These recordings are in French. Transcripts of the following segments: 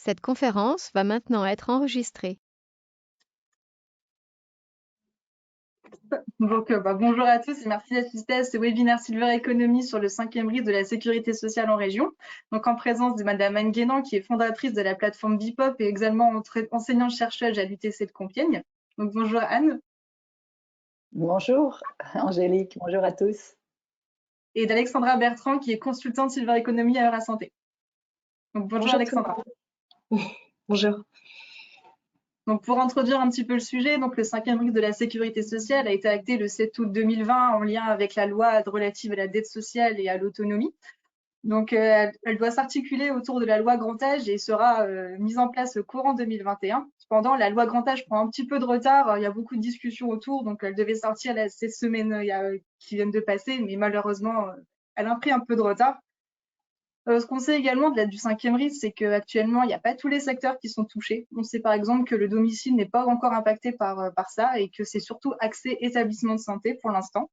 Cette conférence va maintenant être enregistrée. Bonjour à tous et merci d'assister à ce webinaire Silver Economy sur le 5e risque de la sécurité sociale en région. Donc en présence de Madame Anne Guénan, qui est fondatrice de la plateforme Bipop et également enseignante-chercheuse à l'UTC de Compiègne. Donc bonjour Anne. Bonjour Angélique, bonjour à tous. Et d'Alexandra Bertrand, qui est consultante Silver Economy à Eura Santé. Donc bonjour Alexandra. Bonjour. Donc pour introduire un petit peu le sujet, donc le 5e risque de la sécurité sociale a été acté le 7 août 2020 en lien avec la loi relative à la dette sociale et à l'autonomie. Donc elle doit s'articuler autour de la loi Grand Âge et sera mise en place courant 2021. Cependant, la loi Grand Âge prend un petit peu de retard. Il y a beaucoup de discussions autour, donc elle devait sortir ces semaines qui viennent de passer, mais malheureusement, elle a pris un peu de retard. Ce qu'on sait également du 5e risque, c'est qu'actuellement, il n'y a pas tous les secteurs qui sont touchés. On sait par exemple que le domicile n'est pas encore impacté par ça et que c'est surtout axé établissement de santé pour l'instant.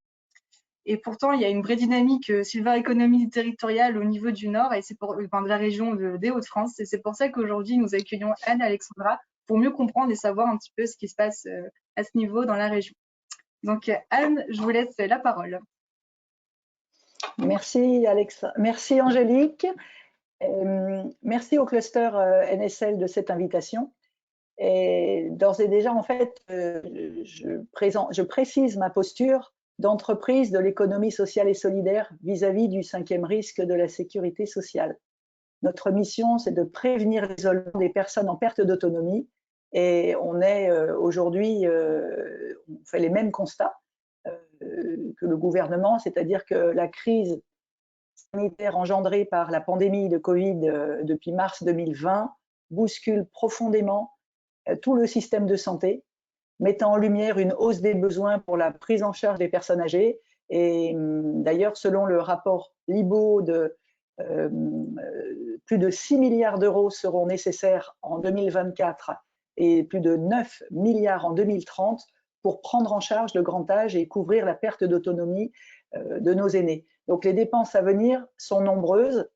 Et pourtant, il y a une vraie dynamique Silver Economy territoriale au niveau du Nord et c'est de la région des Hauts-de-France. Et c'est pour ça qu'aujourd'hui, nous accueillons Anne et Alexandra pour mieux comprendre et savoir un petit peu ce qui se passe à ce niveau dans la région. Donc Anne, je vous laisse la parole. Merci merci Angélique, merci au cluster NSL de cette invitation. Et d'ores et déjà, en fait, je précise ma posture d'entreprise de l'économie sociale et solidaire vis-à-vis du 5e risque de la sécurité sociale. Notre mission, c'est de prévenir l'isolement des personnes en perte d'autonomie et on est aujourd'hui, on fait les mêmes constats que le gouvernement, c'est-à-dire que la crise sanitaire engendrée par la pandémie de Covid depuis mars 2020 bouscule profondément tout le système de santé, mettant en lumière une hausse des besoins pour la prise en charge des personnes âgées. Et d'ailleurs, selon le rapport LIBO, plus de 6 milliards d'euros seront nécessaires en 2024 et plus de 9 milliards en 2030 pour prendre en charge le grand âge et couvrir la perte d'autonomie de nos aînés. Donc les dépenses à venir sont nombreuses.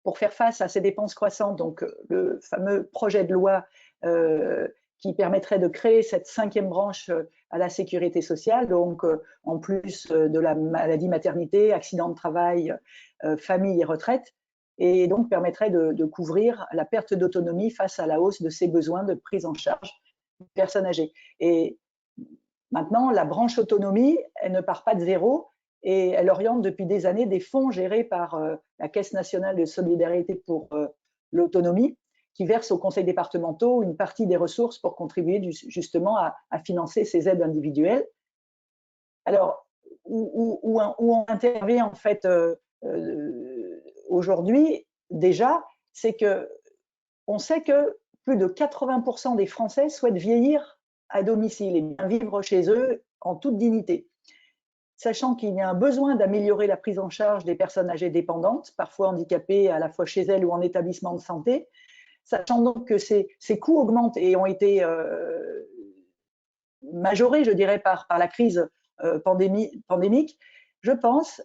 Pour faire face à ces dépenses croissantes, donc le fameux projet de loi qui permettrait de créer cette 5e branche à la sécurité sociale, donc en plus de la maladie, maternité, accident de travail, famille et retraite, et donc permettrait de couvrir la perte d'autonomie face à la hausse de ces besoins de prise en charge des personnes âgées. Et maintenant, la branche autonomie, elle ne part pas de zéro, et elle oriente depuis des années des fonds gérés par la Caisse nationale de solidarité pour l'autonomie, qui verse aux conseils départementaux une partie des ressources pour contribuer justement à financer ces aides individuelles. Alors, où on intervient en fait aujourd'hui déjà, c'est que on sait que plus de 80% des Français souhaitent vieillir à domicile et bien vivre chez eux en toute dignité. Sachant qu'il y a un besoin d'améliorer la prise en charge des personnes âgées dépendantes, parfois handicapées à la fois chez elles ou en établissement de santé, sachant donc que ces coûts augmentent et ont été majorés, je dirais, par la crise pandémique, je pense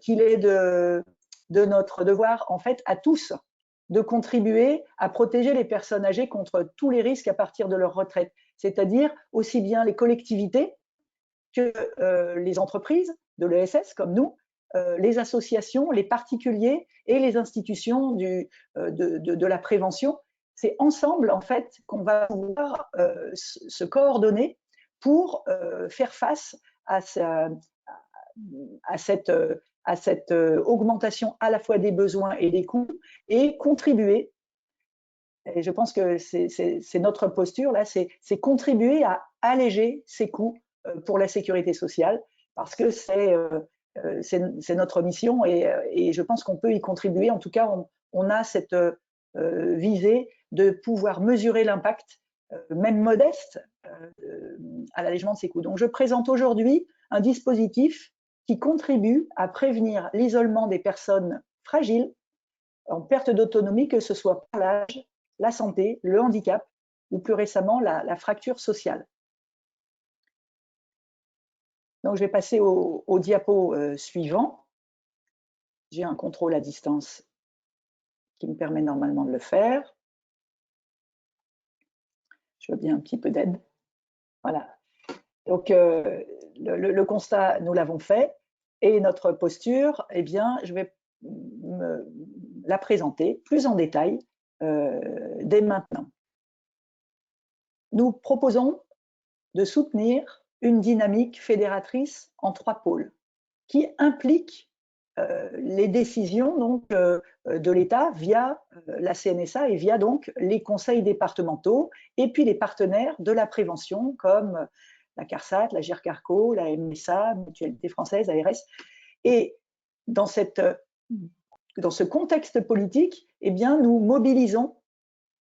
qu'il est de notre devoir, en fait, à tous, de contribuer à protéger les personnes âgées contre tous les risques à partir de leur retraite, c'est-à-dire aussi bien les collectivités que les entreprises de l'ESS comme nous, les associations, les particuliers et les institutions de la prévention. C'est ensemble, en fait, qu'on va pouvoir se coordonner pour faire face à cette augmentation à la fois des besoins et des coûts et contribuer, et je pense que c'est notre posture là, c'est contribuer à alléger ces coûts pour la sécurité sociale, parce que c'est notre mission et je pense qu'on peut y contribuer. En tout cas, on a cette visée de pouvoir mesurer l'impact, même modeste, à l'allègement de ces coûts. Donc je présente aujourd'hui un dispositif qui contribue à prévenir l'isolement des personnes fragiles en perte d'autonomie, que ce soit par l'âge, la santé, le handicap ou plus récemment la fracture sociale. Donc je vais passer au diapo suivant. J'ai un contrôle à distance qui me permet normalement de le faire. Je veux bien un petit peu d'aide. Voilà. Donc, le constat, nous l'avons fait. Et notre posture, eh bien, je vais la présenter plus en détail dès maintenant. Nous proposons de soutenir une dynamique fédératrice en 3 pôles qui implique les décisions donc, de l'État via la CNSA et via donc les conseils départementaux et puis les partenaires de la prévention comme la CARSAT, la GIRCARCO, la MSA, Mutualité française, ARS. Et dans ce contexte politique, eh bien, nous mobilisons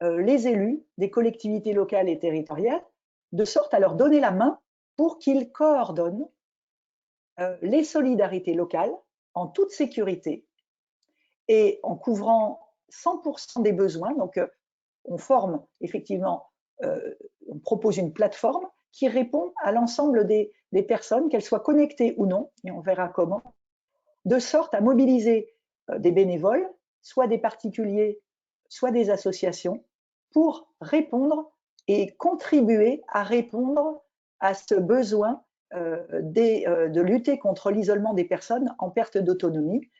les élus des collectivités locales et territoriales de sorte à leur donner la main pour qu'ils coordonnent les solidarités locales en toute sécurité et en couvrant 100% des besoins. Donc, on forme effectivement, on propose une plateforme qui répond à l'ensemble des personnes, qu'elles soient connectées ou non, et on verra comment, de sorte à mobiliser des bénévoles, soit des particuliers, soit des associations, pour répondre et contribuer à répondre à ce besoin de lutter contre l'isolement des personnes en perte d'autonomie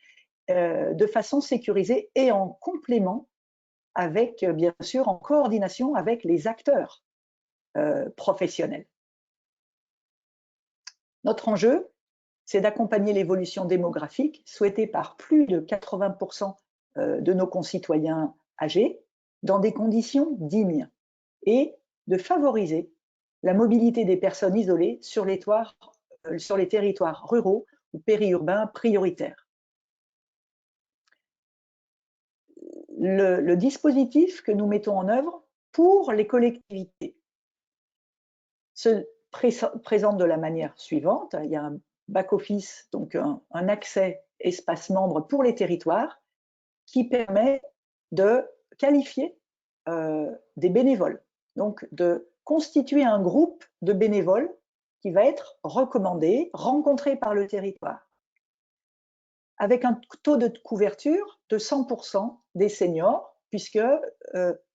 de façon sécurisée et en complément avec, bien sûr, en coordination avec les acteurs professionnels. Notre enjeu, c'est d'accompagner l'évolution démographique souhaitée par plus de 80% de nos concitoyens âgés dans des conditions dignes et de favoriser la mobilité des personnes isolées sur les territoires ruraux ou périurbains prioritaires. Le dispositif que nous mettons en œuvre pour les collectivités se présente de la manière suivante. Il y a un back-office, donc un accès espace membre pour les territoires qui permet de qualifier des bénévoles, donc de constituer un groupe de bénévoles qui va être recommandé, rencontré par le territoire, avec un taux de couverture de 100% des seniors, puisque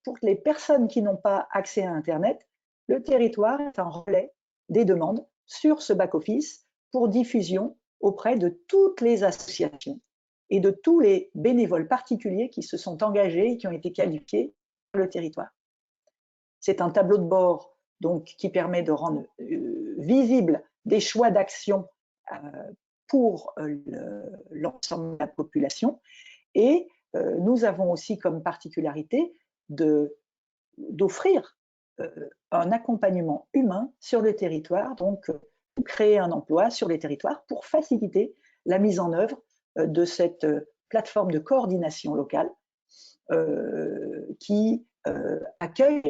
pour les personnes qui n'ont pas accès à Internet, le territoire est un relais des demandes sur ce back-office pour diffusion auprès de toutes les associations et de tous les bénévoles particuliers qui se sont engagés et qui ont été qualifiés sur le territoire. C'est un tableau de bord donc, qui permet de rendre visible des choix d'action pour l'ensemble de la population. Et nous avons aussi comme particularité d'offrir un accompagnement humain sur le territoire, donc créer un emploi sur les territoires pour faciliter la mise en œuvre de cette plateforme de coordination locale qui accueille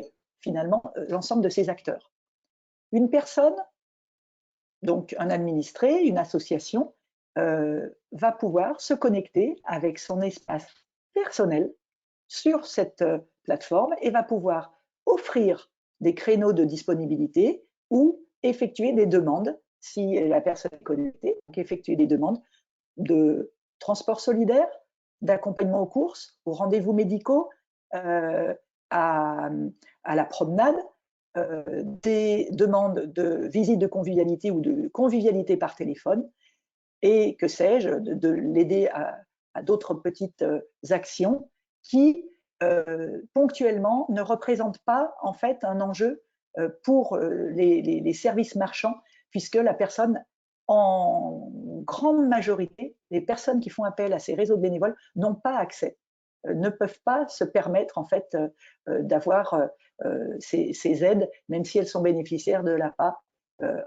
finalement l'ensemble de ces acteurs. Une personne, donc un administré, une association, va pouvoir se connecter avec son espace personnel sur cette plateforme et va pouvoir offrir des créneaux de disponibilité ou effectuer des demandes, si la personne est connectée, donc effectuer des demandes de transport solidaire, d'accompagnement aux courses, aux rendez-vous médicaux, à la promenade, des demandes de visite de convivialité ou de convivialité par téléphone, et que sais-je, de l'aider à d'autres petites actions qui ponctuellement ne représentent pas en fait un enjeu pour les services marchands, puisque la personne, en grande majorité, les personnes qui font appel à ces réseaux de bénévoles n'ont pas accès, ne peuvent pas se permettre en fait d'avoir ces aides, même si elles sont bénéficiaires de l'APA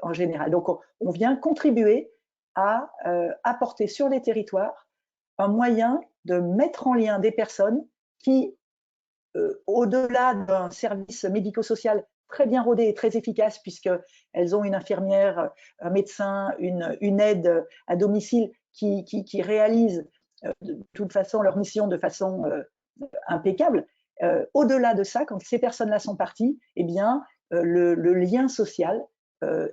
en général. Donc on vient contribuer à apporter sur les territoires un moyen de mettre en lien des personnes qui, au-delà d'un service médico-social très bien rodé et très efficace, puisqu'elles ont une infirmière, un médecin, une aide à domicile qui réalise de toute façon leur mission de façon impeccable. Au-delà de ça, quand ces personnes-là sont parties, eh bien, le lien social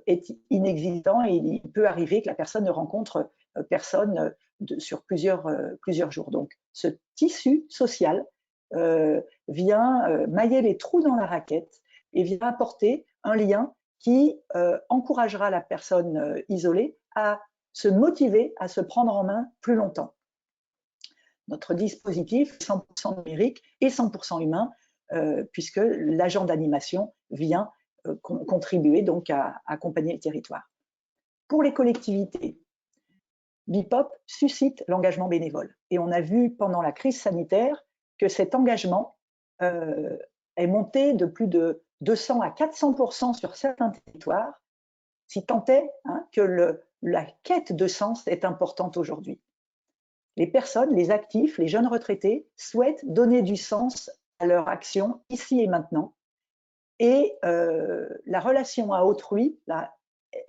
est inexistant et il peut arriver que la personne ne rencontre personne sur plusieurs jours. Donc, ce tissu social vient mailler les trous dans la raquette et vient apporter un lien qui encouragera la personne isolée à se motiver à se prendre en main plus longtemps. Notre dispositif est 100% numérique et 100% humain, puisque l'agent d'animation vient contribuer donc à accompagner le territoire. Pour les collectivités, Bipop suscite l'engagement bénévole. Et on a vu pendant la crise sanitaire que cet engagement est monté de plus de 200 à 400% sur certains territoires, si tant est que la quête de sens est importante aujourd'hui. Les personnes, les actifs, les jeunes retraités souhaitent donner du sens à leur action ici et maintenant. Et la relation à autrui là,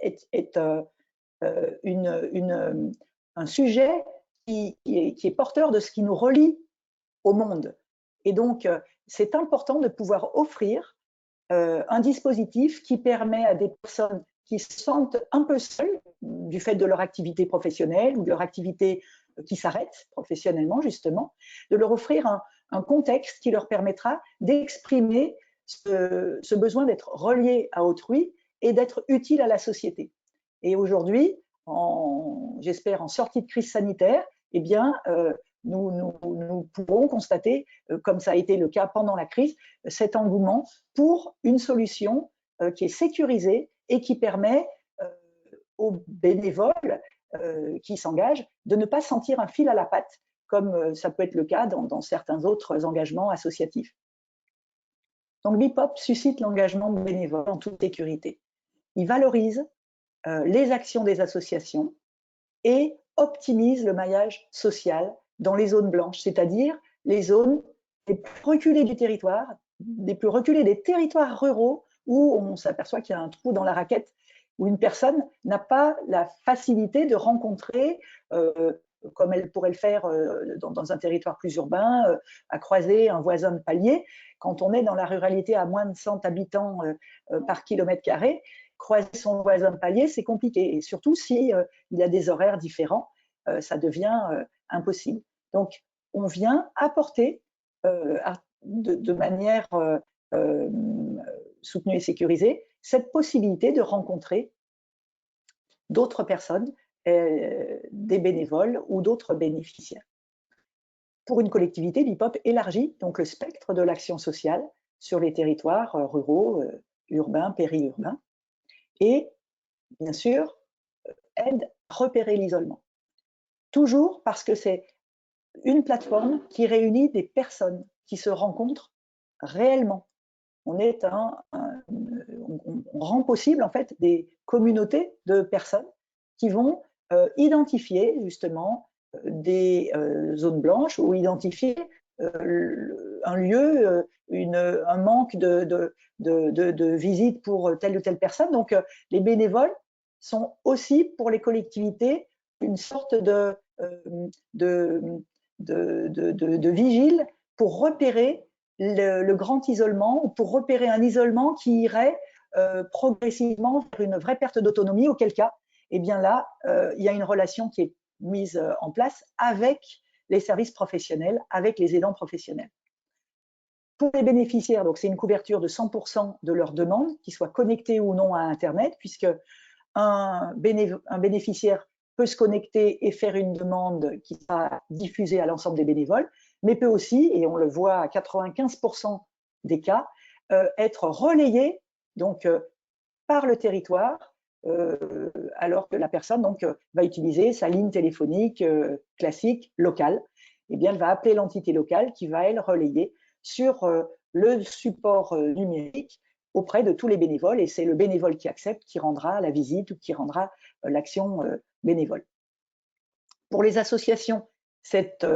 est un sujet qui est porteur de ce qui nous relie au monde. Et donc, c'est important de pouvoir offrir un dispositif qui permet à des personnes qui se sentent un peu seules du fait de leur activité professionnelle ou de leur activité qui s'arrête professionnellement, justement, de leur offrir un contexte qui leur permettra d'exprimer ce besoin d'être relié à autrui et d'être utile à la société. Et aujourd'hui, j'espère en sortie de crise sanitaire, eh bien, nous pourrons constater, comme ça a été le cas pendant la crise, cet engouement pour une solution qui est sécurisée et qui permet aux bénévoles qui s'engagent de ne pas sentir un fil à la patte, comme ça peut être le cas dans certains autres engagements associatifs. Donc Bipop suscite l'engagement bénévole en toute sécurité. Il valorise les actions des associations et optimise le maillage social dans les zones blanches, c'est-à-dire les zones les plus reculées du territoire, les plus reculées des territoires ruraux où on s'aperçoit qu'il y a un trou dans la raquette, où une personne n'a pas la facilité de rencontrer, comme elle pourrait le faire dans un territoire plus urbain, à croiser un voisin de palier. Quand on est dans la ruralité à moins de 100 habitants par kilomètre carré, croiser son voisin de palier, c'est compliqué. Et surtout, s'il y a des horaires différents, ça devient impossible. Donc, on vient apporter de manière soutenue et sécurisée cette possibilité de rencontrer d'autres personnes, des bénévoles ou d'autres bénéficiaires. Pour une collectivité, Bipop élargit donc le spectre de l'action sociale sur les territoires ruraux, urbains, périurbains, et bien sûr aide à repérer l'isolement. Toujours parce que c'est une plateforme qui réunit des personnes qui se rencontrent réellement. On rend possible en fait des communautés de personnes qui vont identifier justement des zones blanches ou identifier un lieu, un manque de visite pour telle ou telle personne. Donc les bénévoles sont aussi pour les collectivités une sorte de vigile pour repérer le grand isolement, ou pour repérer un isolement qui irait progressivement vers une vraie perte d'autonomie, auquel cas, eh bien là, il y a une relation qui est mise en place avec les services professionnels, avec les aidants professionnels. Pour les bénéficiaires, donc c'est une couverture de 100% de leurs demandes, qu'ils soient connectés ou non à Internet, puisque un bénéficiaire peut se connecter et faire une demande qui sera diffusée à l'ensemble des bénévoles, mais peut aussi, et on le voit à 95% des cas, être relayé donc, par le territoire, alors que la personne donc, va utiliser sa ligne téléphonique classique, locale. Eh bien, elle va appeler l'entité locale qui va, elle, relayer sur le support numérique auprès de tous les bénévoles, et c'est le bénévole qui accepte qui rendra la visite ou qui rendra l'action bénévole. Pour les associations, c'est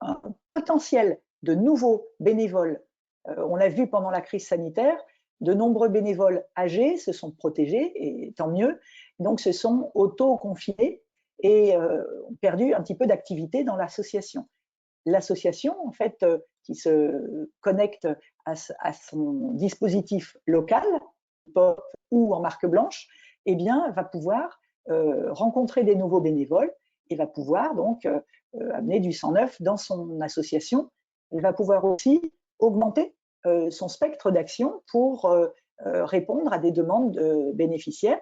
un potentiel de nouveaux bénévoles. On l'a vu pendant la crise sanitaire, de nombreux bénévoles âgés se sont protégés, et tant mieux, donc se sont auto-confinés et ont perdu un petit peu d'activité dans l'association. L'association, en fait, qui se connecte à son dispositif local, POP ou en marque blanche, eh bien, va pouvoir rencontrer des nouveaux bénévoles et va pouvoir donc amener du sang neuf dans son association. Elle va pouvoir aussi augmenter son spectre d'action pour répondre à des demandes de bénéficiaires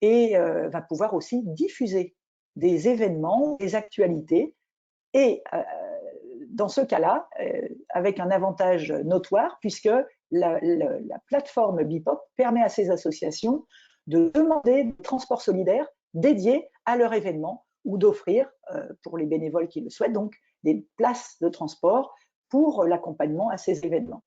et va pouvoir aussi diffuser des événements, des actualités et dans ce cas-là, avec un avantage notoire puisque la plateforme Bipop permet à ces associations de demander des transports solidaires dédiés à leur événement ou d'offrir, pour les bénévoles qui le souhaitent, donc des places de transport pour l'accompagnement à ces événements.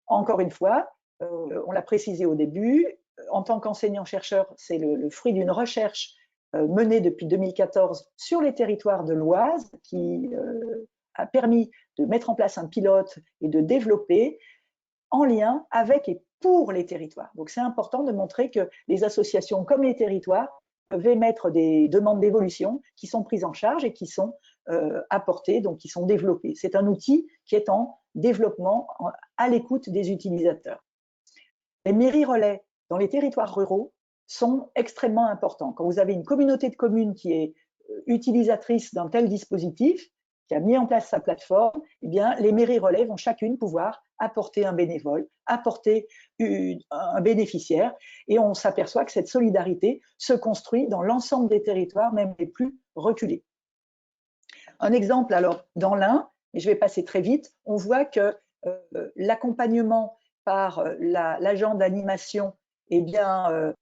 Encore une fois, on l'a précisé au début, en tant qu'enseignant-chercheur, c'est le fruit d'une recherche menée depuis 2014 sur les territoires de l'Oise qui a permis de mettre en place un pilote et de développer en lien avec et pour les territoires. Donc c'est important de montrer que les associations comme les territoires peuvent émettre des demandes d'évolution qui sont prises en charge et qui sont apportées, donc qui sont développées. C'est un outil qui est en développement à l'écoute des utilisateurs. Les mairies relais dans les territoires ruraux sont extrêmement importants. Quand vous avez une communauté de communes qui est utilisatrice d'un tel dispositif, qui a mis en place sa plateforme, eh bien, les mairies relais vont chacune pouvoir apporter un bénévole, apporter un bénéficiaire, et on s'aperçoit que cette solidarité se construit dans l'ensemble des territoires, même les plus reculés. Un exemple, alors, dans l'Ain, et je vais passer très vite, on voit que l'accompagnement par l'agent d'animation eh bien,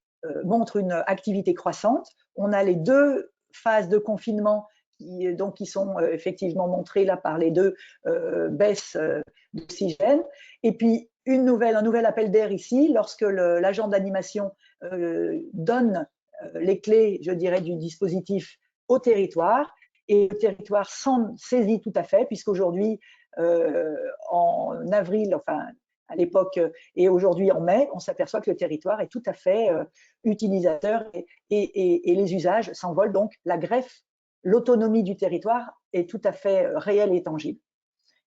montre une activité croissante. On a les 2 phases de confinement qui sont effectivement montrées là par les 2 baisses d'oxygène. Et puis un nouvel appel d'air ici, lorsque l'agent d'animation donne les clés, je dirais, du dispositif au territoire, et le territoire s'en saisit tout à fait, puisqu'aujourd'hui, en avril, enfin à l'époque et aujourd'hui en mai, on s'aperçoit que le territoire est tout à fait utilisateur et les usages s'envolent. Donc la greffe, l'autonomie du territoire est tout à fait réelle et tangible.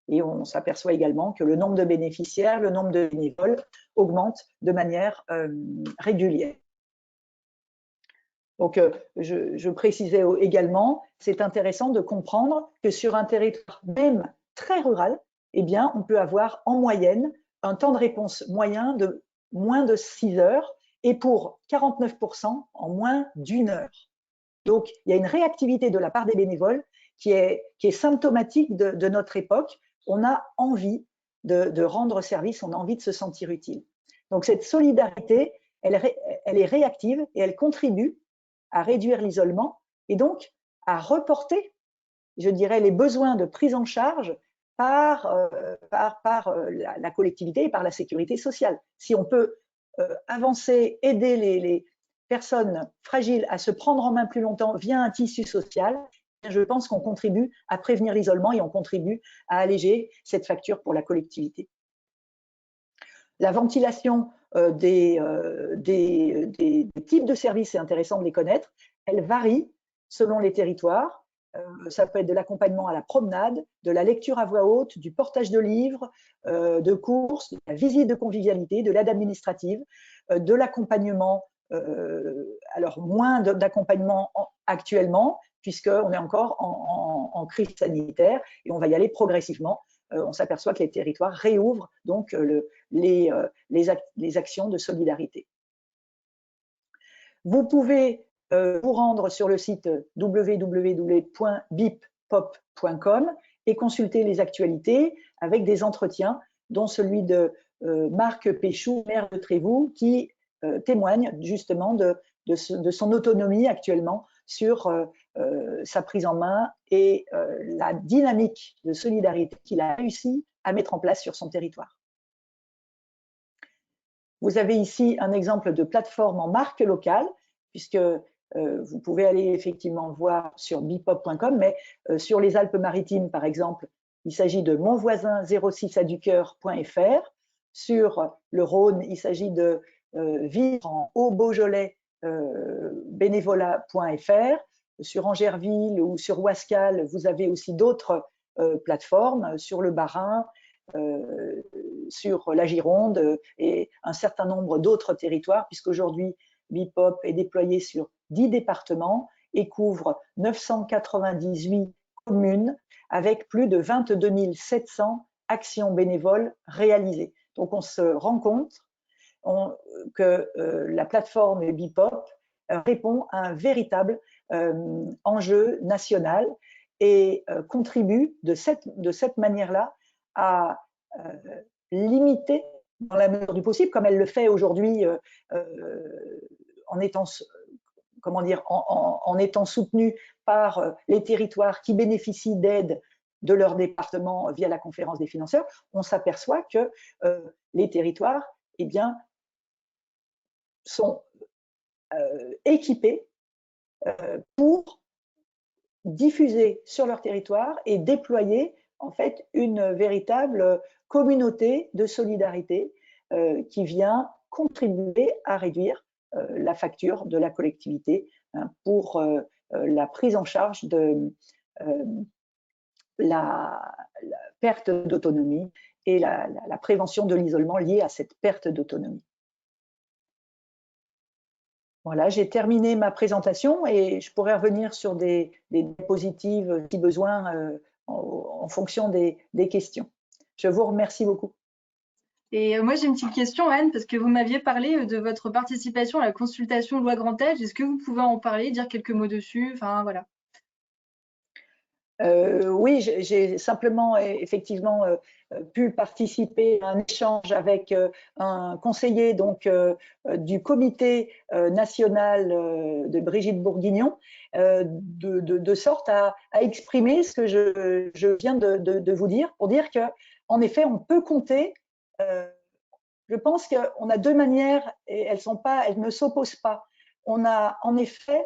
Et on s'aperçoit également que le nombre de bénéficiaires, le nombre de bénévoles augmente de manière régulière. Donc, je précisais également, c'est intéressant de comprendre que sur un territoire même très rural, eh bien, on peut avoir en moyenne un temps de réponse moyen de moins de 6 heures et pour 49% en moins d'1 heure. Donc, il y a une réactivité de la part des bénévoles qui est symptomatique de notre époque. On a envie de rendre service, on a envie de se sentir utile. Donc, cette solidarité, elle est réactive et elle contribue à réduire l'isolement et donc à reporter, je dirais, les besoins de prise en charge par la collectivité et par la sécurité sociale. Si on peut avancer, aider les personnes fragiles à se prendre en main plus longtemps via un tissu social, je pense qu'on contribue à prévenir l'isolement et on contribue à alléger cette facture pour la collectivité. La ventilation des types de services, c'est intéressant de les connaître, elle varie selon les territoires. Ça peut être de l'accompagnement à la promenade, de la lecture à voix haute, du portage de livres, de courses, de la visite de convivialité, de l'aide administrative, de l'accompagnement, alors moins d'accompagnement actuellement, puisqu'on est encore en crise sanitaire et on va y aller progressivement. On s'aperçoit que les territoires réouvrent donc les actions de solidarité. Vous pouvez vous rendre sur le site www.bippop.com et consulter les actualités avec des entretiens, dont celui de Marc Péchou, maire de Trévoux, qui témoigne justement de son autonomie actuellement sur sa prise en main et la dynamique de solidarité qu'il a réussi à mettre en place sur son territoire. Vous avez ici un exemple de plateforme en marque locale, puisque vous pouvez aller effectivement voir sur bippop.com, mais sur les Alpes-Maritimes, par exemple, il s'agit de monvoisin06aducoeur.fr. Sur le Rhône, il s'agit de vivre en Haut-Beaujolais bénévolat.fr. Sur Angerville ou sur Ouascal, vous avez aussi d'autres plateformes, sur le Bas-Rhin, sur la Gironde et un certain nombre d'autres territoires, puisqu'aujourd'hui, Bippop est déployé sur 10 départements et couvre 998 communes avec plus de 22 700 actions bénévoles réalisées. Donc on se rend compte que la plateforme Bipop répond à un véritable enjeu national et contribue de cette manière-là à limiter, dans la mesure du possible, comme elle le fait aujourd'hui en étant, comment dire, en étant soutenue par les territoires qui bénéficient d'aide de leur département via la conférence des financeurs, on s'aperçoit que les territoires, eh bien, sont équipés pour diffuser sur leur territoire et déployer en fait une véritable communauté de solidarité qui vient contribuer à réduire la facture de la collectivité pour la prise en charge de la perte d'autonomie et la prévention de l'isolement lié à cette perte d'autonomie. Voilà, j'ai terminé ma présentation et je pourrais revenir sur des diapositives si besoin en fonction des questions. Je vous remercie beaucoup. Et moi, j'ai une petite question, Anne, parce que vous m'aviez parlé de votre participation à la consultation loi Grand Âge. Est-ce que vous pouvez en parler, dire quelques mots dessus? Enfin, voilà. Oui, j'ai simplement effectivement pu participer à un échange avec un conseiller donc du comité national de Brigitte Bourguignon, de sorte à exprimer ce que je viens de vous dire, pour dire que en effet on peut compter. Je pense qu'on a deux manières et elles ne s'opposent pas. On a en effet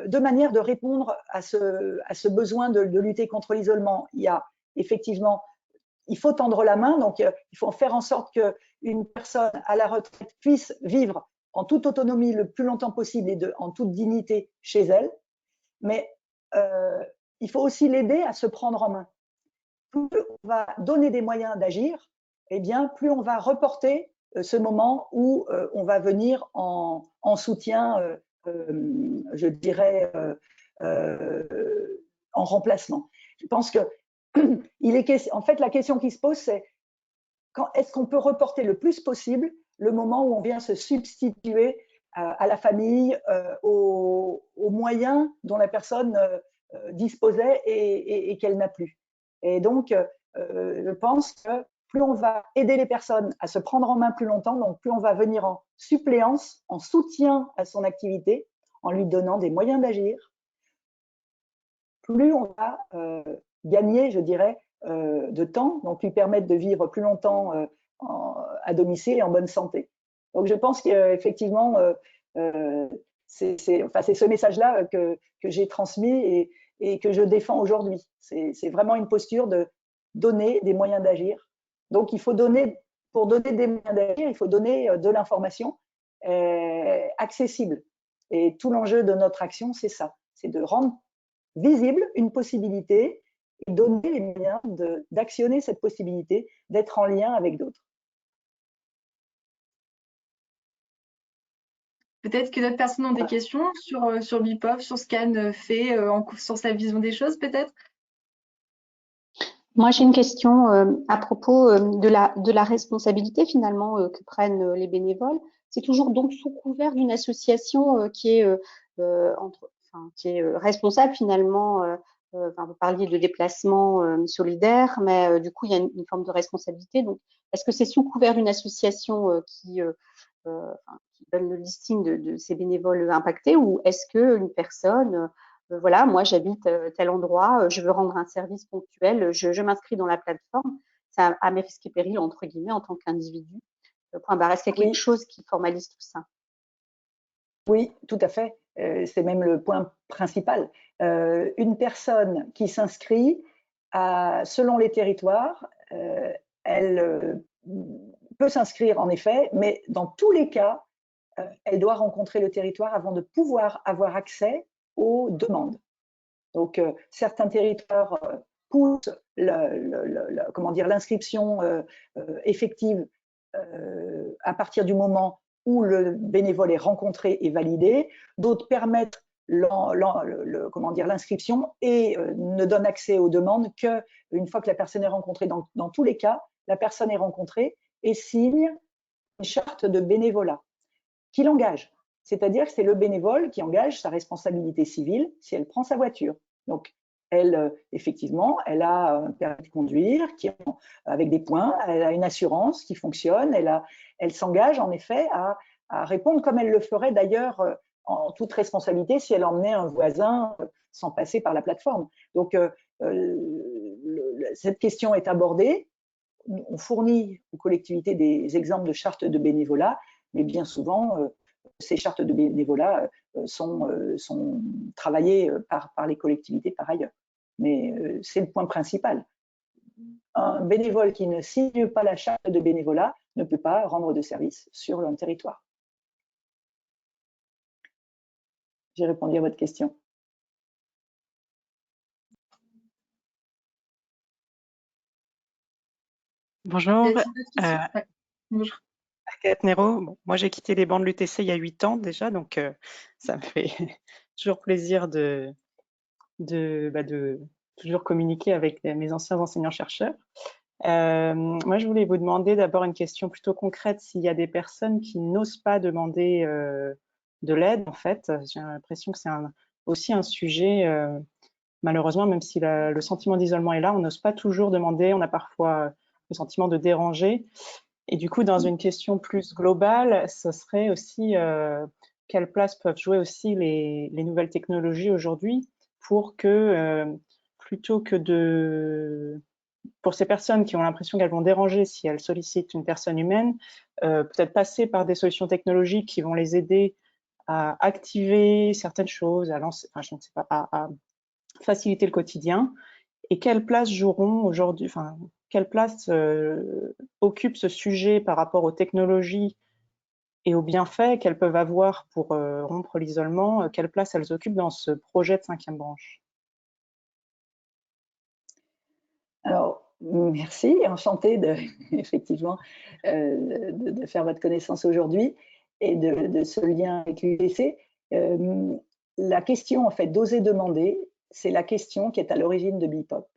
deux manières de répondre à ce besoin de lutter contre l'isolement. Il y a effectivement, il faut tendre la main, donc il faut faire en sorte qu'une personne à la retraite puisse vivre en toute autonomie le plus longtemps possible et en toute dignité chez elle. Mais il faut aussi l'aider à se prendre en main. Plus on va donner des moyens d'agir, eh bien, plus on va reporter ce moment où on va venir en soutien je dirais, en remplacement. Je pense que en fait, la question qui se pose, c'est est-ce qu'on peut reporter le plus possible le moment où on vient se substituer à la famille, aux moyens dont la personne disposait et qu'elle n'a plus. Et donc, je pense que plus on va aider les personnes à se prendre en main plus longtemps, donc plus on va venir en suppléance, en soutien à son activité, en lui donnant des moyens d'agir, plus on va gagner, je dirais, de temps, donc lui permettre de vivre plus longtemps à domicile et en bonne santé. Donc je pense qu'effectivement, c'est ce message-là que j'ai transmis et que je défends aujourd'hui. C'est vraiment une posture de donner des moyens d'agir. Donc, il faut donner, pour donner des moyens d'agir, il faut donner de l'information accessible. Et tout l'enjeu de notre action, c'est ça, c'est de rendre visible une possibilité et donner les moyens d'actionner cette possibilité, d'être en lien avec d'autres. Peut-être que d'autres personnes ont des questions sur Bipop, sur ce qu'Anne fait, sur sa vision des choses, peut-être? Moi, j'ai une question à propos de la responsabilité finalement que prennent les bénévoles. C'est toujours donc sous couvert d'une association qui est responsable finalement. Vous parliez de déplacement solidaire, mais du coup, il y a une forme de responsabilité. Donc, est-ce que c'est sous couvert d'une association qui donne le listing de ces bénévoles impactés, ou est-ce qu'une personne voilà, moi j'habite tel endroit, je veux rendre un service ponctuel, je m'inscris dans la plateforme, c'est à mes risques et périls, entre guillemets, en tant qu'individu. Point barre. Est-ce qu'il y a quelque chose qui formalise tout ça? Oui, tout à fait. C'est même le point principal. Une personne qui s'inscrit, selon les territoires, elle peut s'inscrire en effet, mais dans tous les cas, elle doit rencontrer le territoire avant de pouvoir avoir accès aux demandes. Donc, certains territoires poussent l'inscription effective à partir du moment où le bénévole est rencontré et validé. D'autres permettent l'inscription et ne donne accès aux demandes qu'une fois que la personne est rencontrée. Dans tous les cas, la personne est rencontrée et signe une charte de bénévolat qui l'engage. C'est-à-dire que c'est le bénévole qui engage sa responsabilité civile si elle prend sa voiture. Donc, elle, effectivement, elle a un permis de conduire avec des points, elle a une assurance qui fonctionne, elle s'engage en effet à répondre comme elle le ferait d'ailleurs en toute responsabilité si elle emmenait un voisin sans passer par la plateforme. Donc, cette question est abordée. On fournit aux collectivités des exemples de chartes de bénévolat, mais bien souvent, ces chartes de bénévolat sont travaillées par les collectivités par ailleurs. Mais c'est le point principal. Un bénévole qui ne signe pas la charte de bénévolat ne peut pas rendre de service sur un territoire. J'ai répondu à votre question. Bonjour. Bonjour. Agathe Nero. Bon, moi, j'ai quitté les bancs de l'UTC il y a 8 ans déjà, donc ça me fait toujours plaisir de toujours communiquer avec mes anciens enseignants-chercheurs. Moi, je voulais vous demander d'abord une question plutôt concrète. S'il y a des personnes qui n'osent pas demander de l'aide, en fait, j'ai l'impression que c'est aussi un sujet, malheureusement, même si le sentiment d'isolement est là, on n'ose pas toujours demander, on a parfois le sentiment de déranger. Et du coup, dans une question plus globale, ce serait aussi quelle place peuvent jouer aussi les nouvelles technologies aujourd'hui pour que, plutôt que pour ces personnes qui ont l'impression qu'elles vont déranger si elles sollicitent une personne humaine, peut-être passer par des solutions technologiques qui vont les aider à activer certaines choses, à lancer, enfin, je ne sais pas, à faciliter le quotidien. Et quelle place joueront aujourd'hui, enfin, quelle place occupe ce sujet par rapport aux technologies et aux bienfaits qu'elles peuvent avoir pour rompre l'isolement, quelle place elles occupent dans ce projet de 5e branche? Alors, merci, enchantée effectivement de faire votre connaissance aujourd'hui et de ce lien avec l'UTC. La question, en fait, d'oser demander, c'est la question qui est à l'origine de BIPOP.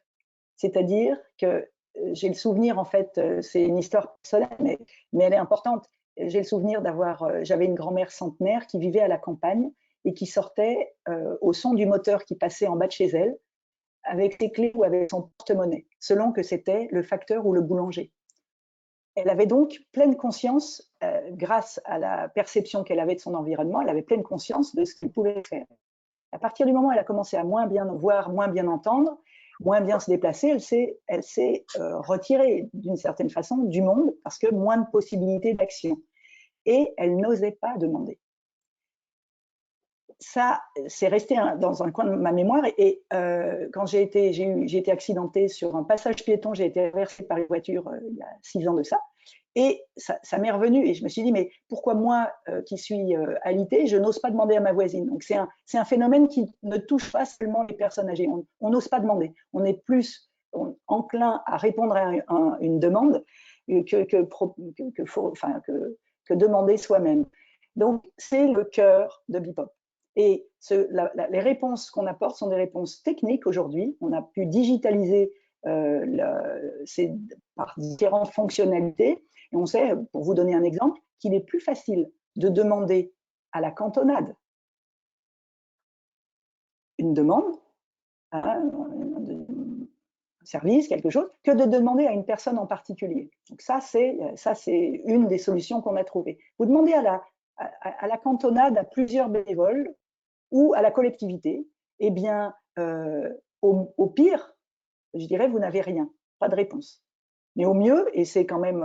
C'est-à-dire que j'ai le souvenir, en fait, c'est une histoire personnelle, mais elle est importante. J'ai le souvenir j'avais une grand-mère centenaire qui vivait à la campagne et qui sortait au son du moteur qui passait en bas de chez elle, avec ses clés ou avec son porte-monnaie, selon que c'était le facteur ou le boulanger. Elle avait donc pleine conscience, grâce à la perception qu'elle avait de son environnement, elle avait pleine conscience de ce qu'elle pouvait faire. À partir du moment où elle a commencé à moins bien voir, moins bien entendre, moins bien se déplacer, elle s'est retirée d'une certaine façon du monde parce que moins de possibilités d'action. Et elle n'osait pas demander. Ça, c'est resté dans un coin de ma mémoire. Et quand j'ai été accidentée sur un passage piéton, j'ai été renversée par une voiture il y a 6 ans de ça. Et ça m'est revenu et je me suis dit, mais pourquoi moi qui suis alitée, je n'ose pas demander à ma voisine? Donc c'est un phénomène qui ne touche pas seulement les personnes âgées. On n'ose pas demander. On est plus enclin à répondre à une demande que demander soi-même. Donc c'est le cœur de BIPOP. Et les réponses qu'on apporte sont des réponses techniques aujourd'hui. On a pu digitaliser par différentes fonctionnalités. Et on sait, pour vous donner un exemple, qu'il est plus facile de demander à la cantonade une demande, un service, quelque chose, que de demander à une personne en particulier. Donc ça, c'est une des solutions qu'on a trouvées. Vous demandez à la cantonade, à plusieurs bénévoles ou à la collectivité, eh bien, au pire, je dirais, vous n'avez rien, pas de réponse. Mais au mieux, et c'est quand même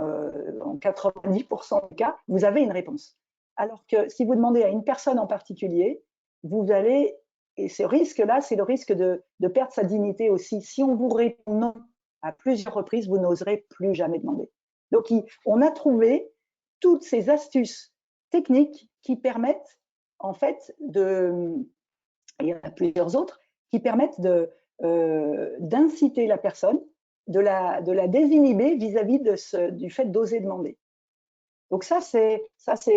en 90% des cas, vous avez une réponse. Alors que si vous demandez à une personne en particulier, vous allez, et ce risque-là, c'est le risque de perdre sa dignité aussi. Si on vous répond non à plusieurs reprises, vous n'oserez plus jamais demander. Donc, on a trouvé toutes ces astuces techniques qui permettent, en fait, il y en a plusieurs autres, qui permettent d'inciter la personne, de la désinhiber vis-à-vis du fait d'oser demander. Donc ça c'est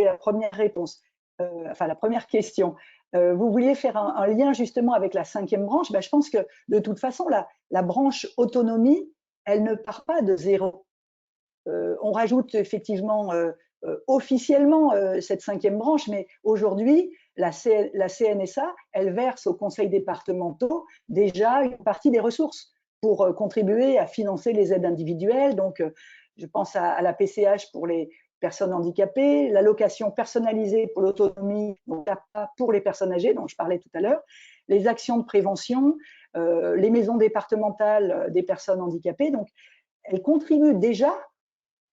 la première réponse, enfin la première question. vous vouliez faire un lien justement avec la 5e branche. Ben, je pense que de toute façon, la branche autonomie, elle ne part pas de zéro. On rajoute effectivement officiellement cette 5e branche, mais aujourd'hui, la CNSA, elle verse aux conseils départementaux déjà une partie des ressources pour contribuer à financer les aides individuelles. Donc, je pense à la PCH pour les personnes handicapées, l'allocation personnalisée pour l'autonomie, donc pour les personnes âgées, dont je parlais tout à l'heure, les actions de prévention, les maisons départementales des personnes handicapées. Donc, elles contribuent déjà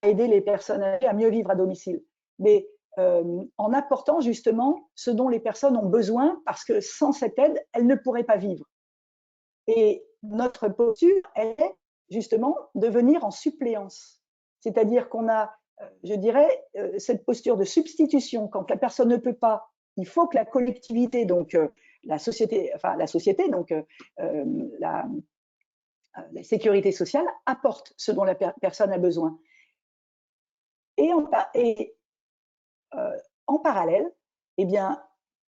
à aider les personnes âgées à mieux vivre à domicile, mais en apportant justement ce dont les personnes ont besoin, parce que sans cette aide, elles ne pourraient pas vivre. Et notre posture, elle est justement de venir en suppléance. C'est-à-dire qu'on a, je dirais, cette posture de substitution. Quand la personne ne peut pas, il faut que la collectivité, donc la société, donc la sécurité sociale, apporte ce dont la personne a besoin. Et en parallèle, eh bien,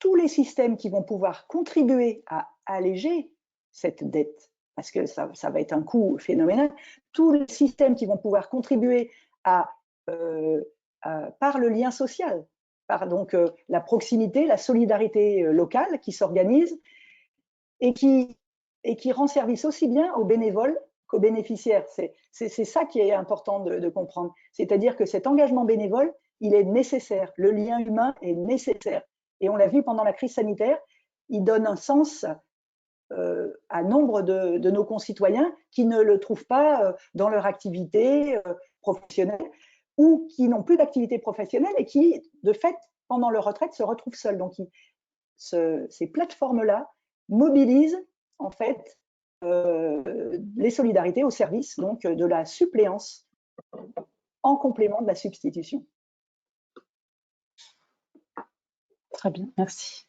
tous les systèmes qui vont pouvoir contribuer à alléger cette dette, parce que ça va être un coût phénoménal, tous les systèmes qui vont pouvoir contribuer par le lien social, par donc la proximité, la solidarité locale qui s'organise et qui rend service aussi bien aux bénévoles qu'aux bénéficiaires. C'est ça qui est important de comprendre. C'est-à-dire que cet engagement bénévole, il est nécessaire. Le lien humain est nécessaire. Et on l'a vu pendant la crise sanitaire, il donne un sens à nombre de nos concitoyens qui ne le trouvent pas dans leur activité professionnelle ou qui n'ont plus d'activité professionnelle et qui, de fait, pendant leur retraite, se retrouvent seuls. Donc, ces plateformes-là mobilisent, en fait, les solidarités au service donc de la suppléance en complément de la substitution. Très bien, merci.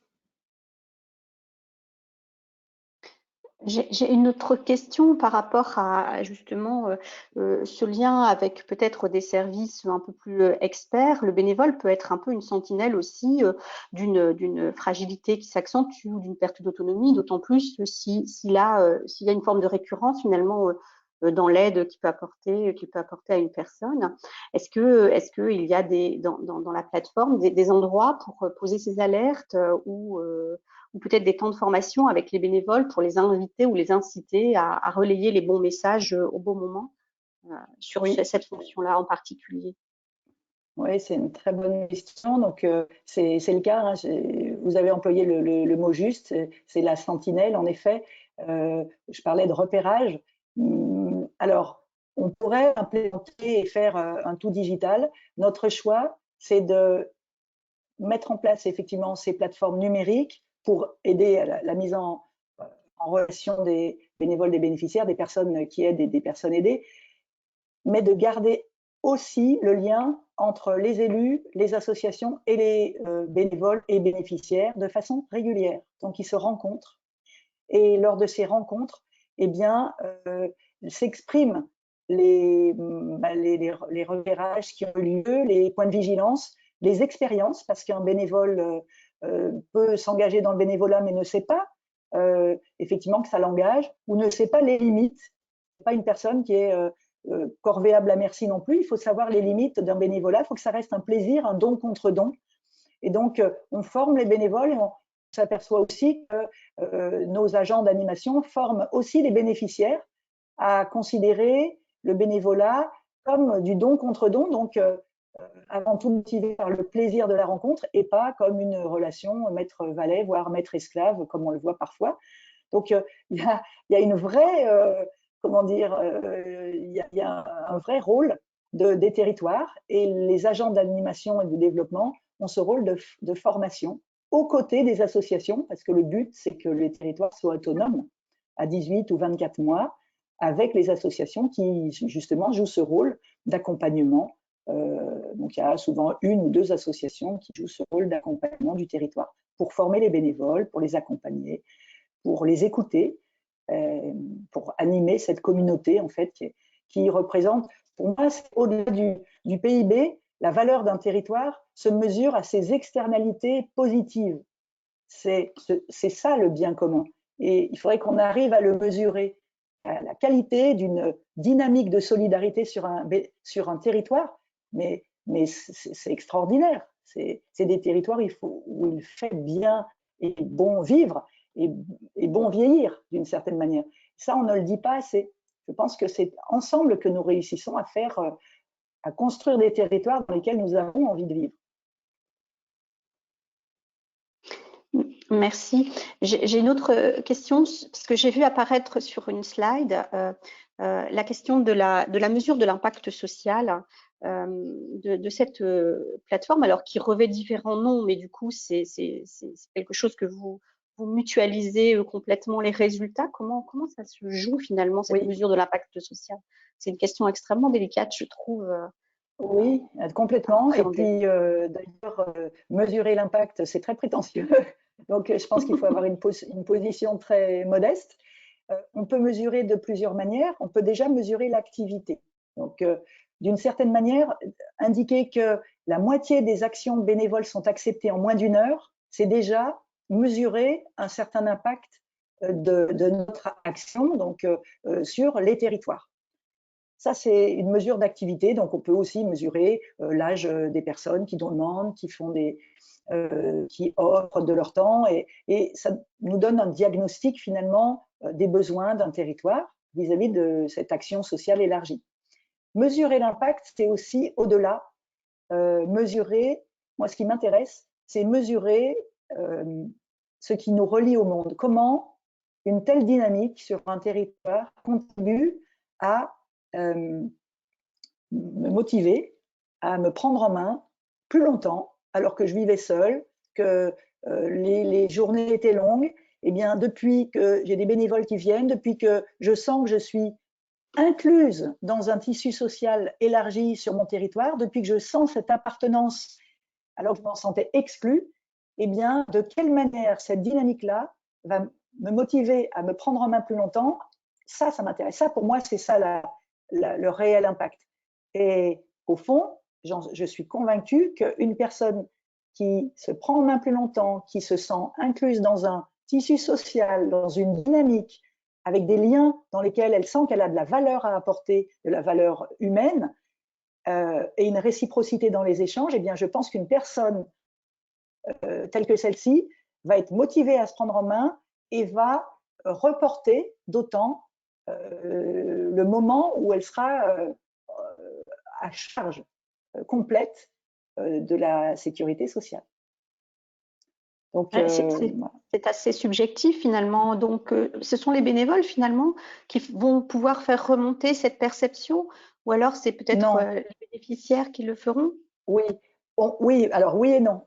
J'ai une autre question par rapport à justement ce lien avec peut-être des services un peu plus experts. Le bénévole peut être un peu une sentinelle aussi d'une fragilité qui s'accentue ou d'une perte d'autonomie, d'autant plus s'il y a une forme de récurrence finalement dans l'aide qu'il peut apporter à une personne. Est-ce qu'il y a dans la plateforme des endroits pour poser ces alertes ou peut-être des temps de formation avec les bénévoles pour les inviter ou les inciter à relayer les bons messages au bon moment sur cette fonction-là en particulier? Oui, c'est une très bonne question. Donc, c'est le cas. Hein. Vous avez employé le mot juste. C'est la sentinelle, en effet. Je parlais de repérage. Alors, on pourrait implémenter et faire un tout digital. Notre choix, c'est de mettre en place effectivement ces plateformes numériques pour aider à la mise en relation des bénévoles, des bénéficiaires, des personnes qui aident et des personnes aidées, mais de garder aussi le lien entre les élus, les associations et les bénévoles et bénéficiaires de façon régulière. Donc, ils se rencontrent et lors de ces rencontres, eh bien, s'expriment les repérages qui ont eu lieu, les points de vigilance, les expériences, parce qu'un bénévole peut s'engager dans le bénévolat mais ne sait pas effectivement que ça l'engage ou ne sait pas les limites. C'est pas une personne qui est corvéable à merci non plus. Il faut savoir les limites d'un bénévolat. Il faut que ça reste un plaisir, un don contre don. Et donc, on forme les bénévoles et on s'aperçoit aussi que nos agents d'animation forment aussi les bénéficiaires à considérer le bénévolat comme du don contre don, donc avant tout motivé par le plaisir de la rencontre et pas comme une relation maître-valet, voire maître-esclave, comme on le voit parfois. Donc, il y a une vraie, comment dire, il y a un vrai rôle des territoires et les agents d'animation et de développement ont ce rôle de formation aux côtés des associations, parce que le but, c'est que les territoires soient autonomes à 18 ou 24 mois, avec les associations qui, justement, jouent ce rôle d'accompagnement. Donc, il y a souvent une ou deux associations qui jouent ce rôle d'accompagnement du territoire pour former les bénévoles, pour les accompagner, pour les écouter, pour animer cette communauté, en fait, qui représente, pour moi, au-delà du PIB, la valeur d'un territoire se mesure à ses externalités positives. C'est ça le bien commun. Et il faudrait qu'on arrive à le mesurer. La qualité d'une dynamique de solidarité sur un territoire, mais c'est extraordinaire. C'est des territoires où il fait bien et bon vivre et bon vieillir d'une certaine manière. Ça, on ne le dit pas assez. Je pense que c'est ensemble que nous réussissons à construire des territoires dans lesquels nous avons envie de vivre. Merci. J'ai une autre question, parce que j'ai vu apparaître sur une slide la question de la mesure de l'impact social de cette plateforme, alors qui revêt différents noms, mais du coup, c'est quelque chose que vous mutualisez complètement les résultats. Comment ça se joue finalement, cette mesure de l'impact social? C'est une question extrêmement délicate, je trouve. Oui, complètement. Et puis, d'ailleurs, mesurer l'impact, c'est très prétentieux. Donc, je pense qu'il faut avoir une position très modeste. On peut mesurer de plusieurs manières. On peut déjà mesurer l'activité. Donc, d'une certaine manière, indiquer que la moitié des actions bénévoles sont acceptées en moins d'une heure, c'est déjà mesurer un certain impact de notre action donc, sur les territoires. Ça, c'est une mesure d'activité. Donc, on peut aussi mesurer l'âge des personnes qui demandent, qui offrent de leur temps. Et ça nous donne un diagnostic, finalement, des besoins d'un territoire vis-à-vis de cette action sociale élargie. Mesurer l'impact, c'est aussi au-delà. Mesurer, moi, ce qui m'intéresse, c'est mesurer ce qui nous relie au monde. Comment une telle dynamique sur un territoire contribue à me motiver, à me prendre en main plus longtemps, alors que je vivais seule, que les journées étaient longues. Eh bien, depuis que j'ai des bénévoles qui viennent, depuis que je sens que je suis incluse dans un tissu social élargi sur mon territoire, depuis que je sens cette appartenance alors que je m'en sentais exclue, eh bien, de quelle manière cette dynamique-là va me motiver à me prendre en main plus longtemps? Ça m'intéresse. Ça, pour moi, c'est ça le réel impact. Et au fond, je suis convaincue qu'une personne qui se prend en main plus longtemps, qui se sent incluse dans un tissu social, dans une dynamique, avec des liens dans lesquels elle sent qu'elle a de la valeur à apporter, de la valeur humaine, et une réciprocité dans les échanges, eh bien, je pense qu'une personne telle que celle-ci va être motivée à se prendre en main et va reporter d'autant le moment où elle sera à charge complète de la sécurité sociale. Donc, c'est assez subjectif finalement. Donc, ce sont les bénévoles finalement qui vont pouvoir faire remonter cette perception, ou alors c'est peut-être les bénéficiaires qui le feront? Oui, oui, alors oui et non.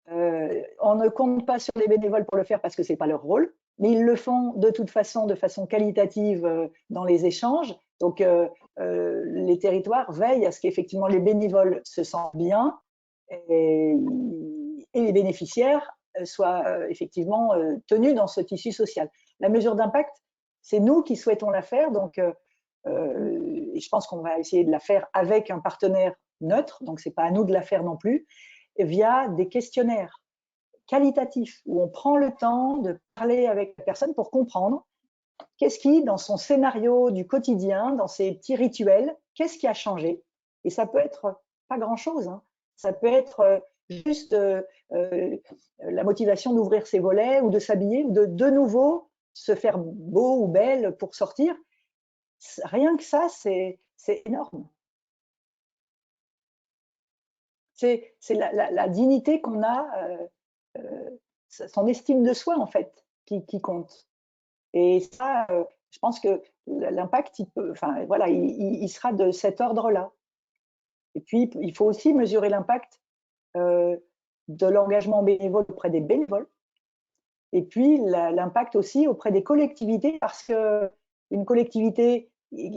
On ne compte pas sur les bénévoles pour le faire parce que ce n'est pas leur rôle, mais ils le font de toute façon, de façon qualitative dans les échanges. Donc, les territoires veillent à ce qu'effectivement les bénévoles se sentent bien et les bénéficiaires soient effectivement tenus dans ce tissu social. La mesure d'impact, c'est nous qui souhaitons la faire, donc je pense qu'on va essayer de la faire avec un partenaire neutre, donc ce n'est pas à nous de la faire non plus, via des questionnaires qualitatifs où on prend le temps de parler avec la personne pour comprendre qu'est-ce qui, dans son scénario du quotidien, dans ses petits rituels, qu'est-ce qui a changé. Et ça peut être pas grand-chose, hein. Ça peut être juste la motivation d'ouvrir ses volets ou de s'habiller ou de nouveau se faire beau ou belle pour sortir. Rien que ça, c'est énorme. C'est la dignité qu'on a, son estime de soi en fait, qui compte. Et ça, je pense que l'impact, il sera de cet ordre-là. Et puis, il faut aussi mesurer l'impact de l'engagement bénévole auprès des bénévoles. Et puis, l'impact aussi auprès des collectivités, parce qu'une collectivité